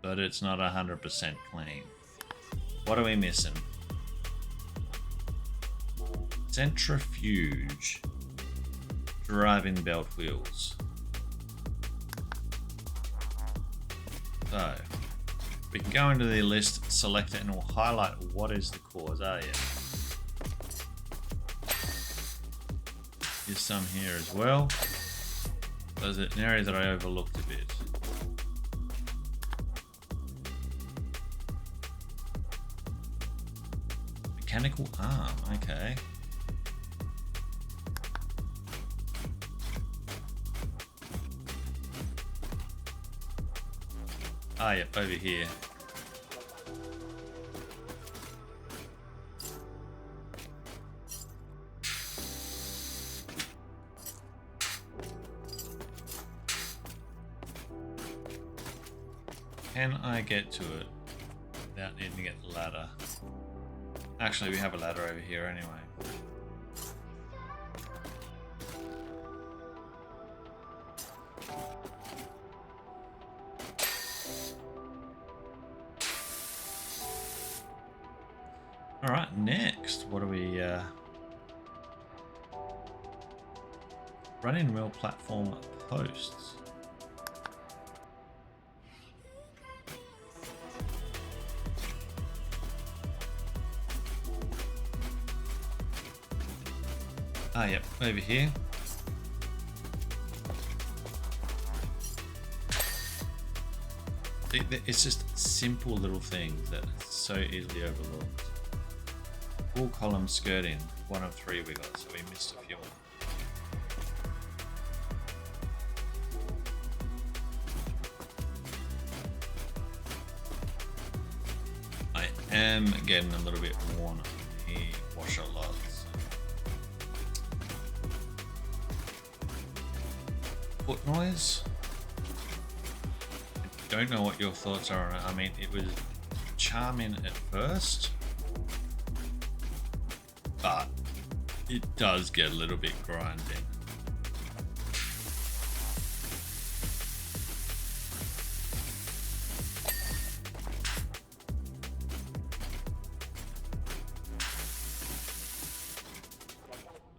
but it's not 100% clean. What are we missing? Centrifuge. Driving belt wheels. So, we can go into the list, select it, and we'll highlight what is the cause. Oh yeah. There's some here as well. There's an area that I overlooked a bit. Mechanical arm, okay. Ah, yep, over here. Can I get to it without needing to get the ladder? Actually, we have a ladder over here anyway. Alright, next, what do we... running rail platform posts. Ah, yep, over here. It's just simple little things that are so easily overlooked. Full column skirting, 1 of 3 we got, so we missed a few more. I am getting a little bit worn on the washer lots. Foot noise. I don't know what your thoughts are on it. I mean, it was charming at first, but it does get a little bit grinding.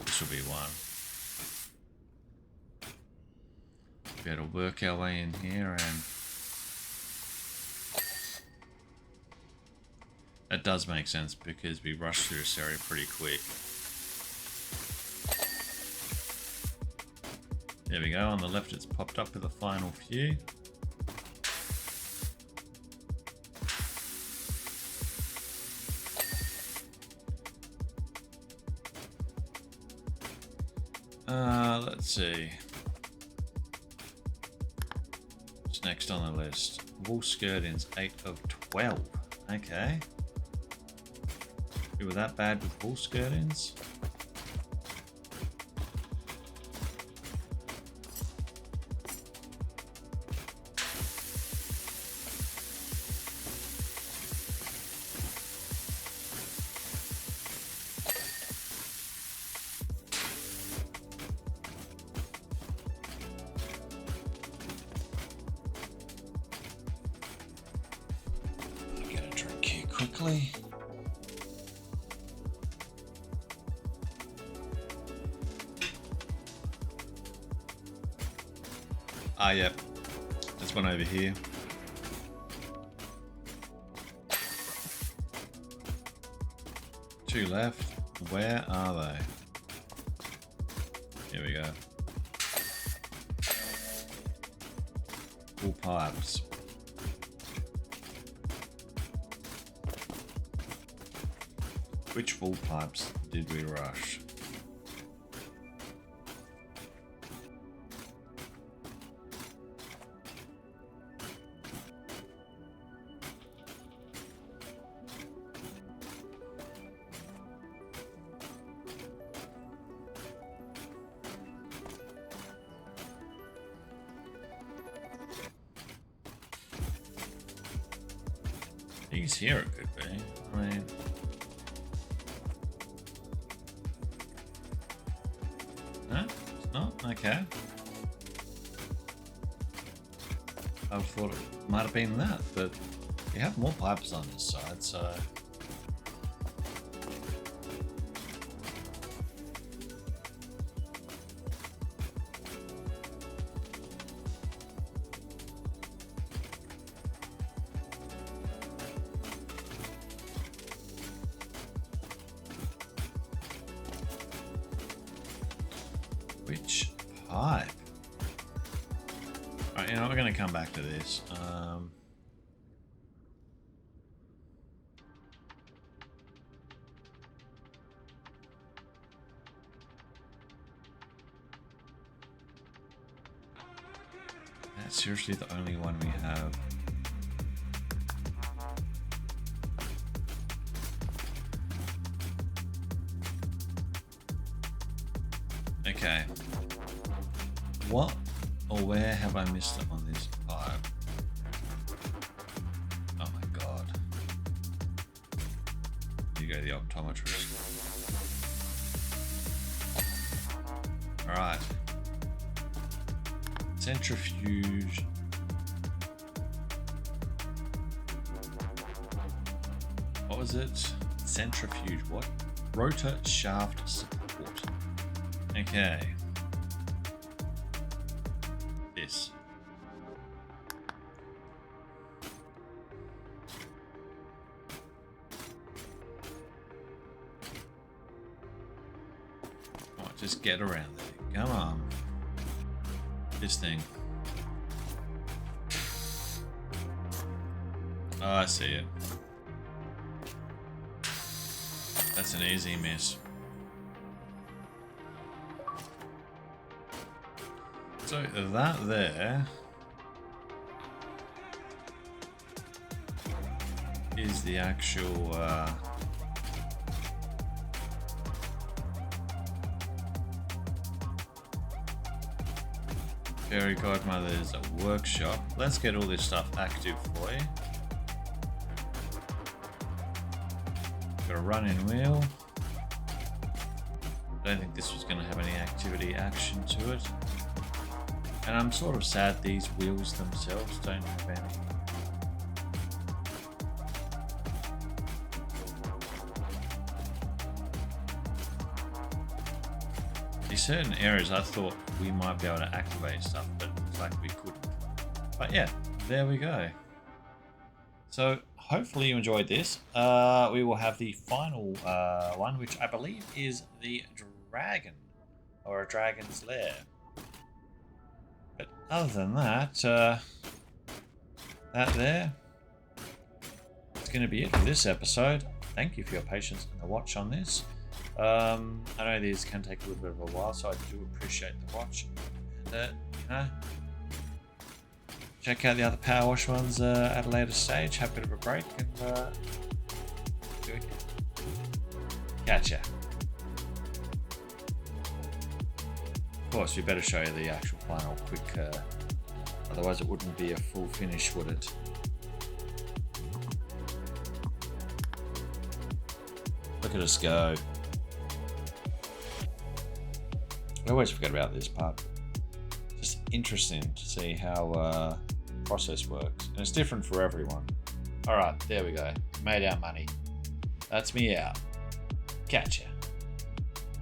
This will be one. Better work our way in here, and that does make sense because we rushed through this area pretty quick. There we go, on the left it's popped up with a final few. Let's see. What's next on the list? Wool skirtings, 8 of 12. Okay. We were that bad with wool skirtings? Get a drink here quickly. Ah, yep. There's one over here. Two left. Where are they? Here we go. Full pipes. Which full pipes did we rush? These here it could be. I mean, no, it's not. Okay. I thought it might have been that, but you have more pipes on this side, so. Which pipe? Right, you know, we're going to come back to this. That's seriously the only one we have. Okay. What or where have I missed it on this pipe? Oh my god. You go to the optometrist. Alright. Centrifuge. What was it? Centrifuge. What? Rotor shaft support. Okay. This. Oh, just get around there. Come on. This thing. Oh, I see it. That's an easy miss. So that there is the actual Fairy Godmother's workshop. Let's get all this stuff active for you. Got a running wheel. Don't think this was going to have any activity action to it. And I'm sort of sad these wheels themselves don't have any. In certain areas I thought we might be able to activate stuff, but it looks like we couldn't. But yeah, there we go. So hopefully you enjoyed this. We will have the final one, which I believe is the dragon, or a dragon's lair. But other than that, that there, it's going to be it for this episode. Thank you for your patience and the watch on this. I know these can take a little bit of a while, so I do appreciate the watch. And, you know, check out the other power wash ones at a later stage. Have a bit of a break and do it. Catch ya. Of course, we better show you the actual final quick, otherwise it wouldn't be a full finish, would it? Look at us go. I always forget about this part. Just interesting to see how the process works. And it's different for everyone. Alright, there we go. Made our money. That's me out. Catch ya.